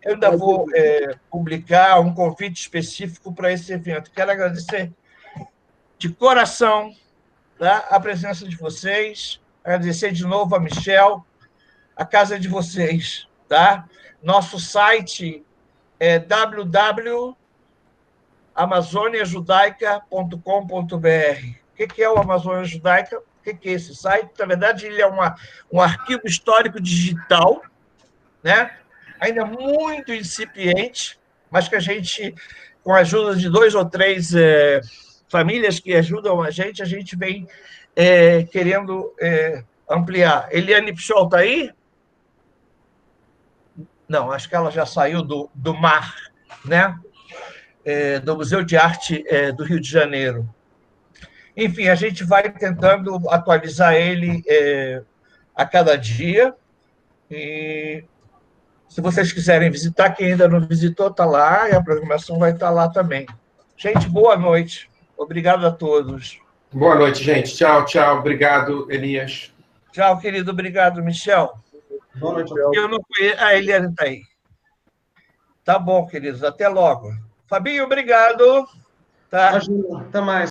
Eu ainda vou publicar um convite específico para esse evento. Quero agradecer de coração, tá, a presença de vocês, agradecer de novo a Michel, a casa de vocês, tá? Nosso site é www.amazoniajudaica.com.br. O que é o Amazônia Judaica? O que é esse site? Na verdade, ele é um arquivo histórico digital, né? Ainda muito incipiente, mas que a gente, com a ajuda de 2 ou 3 famílias que ajudam a gente vem querendo ampliar. Eliane Pichol está aí? Não, acho que ela já saiu do mar, né? Do Museu de Arte do Rio de Janeiro. Enfim, a gente vai tentando atualizar ele a cada dia. E se vocês quiserem visitar, quem ainda não visitou, está lá, e a programação vai estar lá também. Gente, boa noite. Obrigado a todos. Boa noite, gente. Tchau, tchau. Obrigado, Elias. Tchau, querido. Obrigado, Michel. Boa noite. Eu não conheço... A Eliane está aí. Tá bom, queridos. Até logo. Fabinho, obrigado. Tá? Imagina, até mais.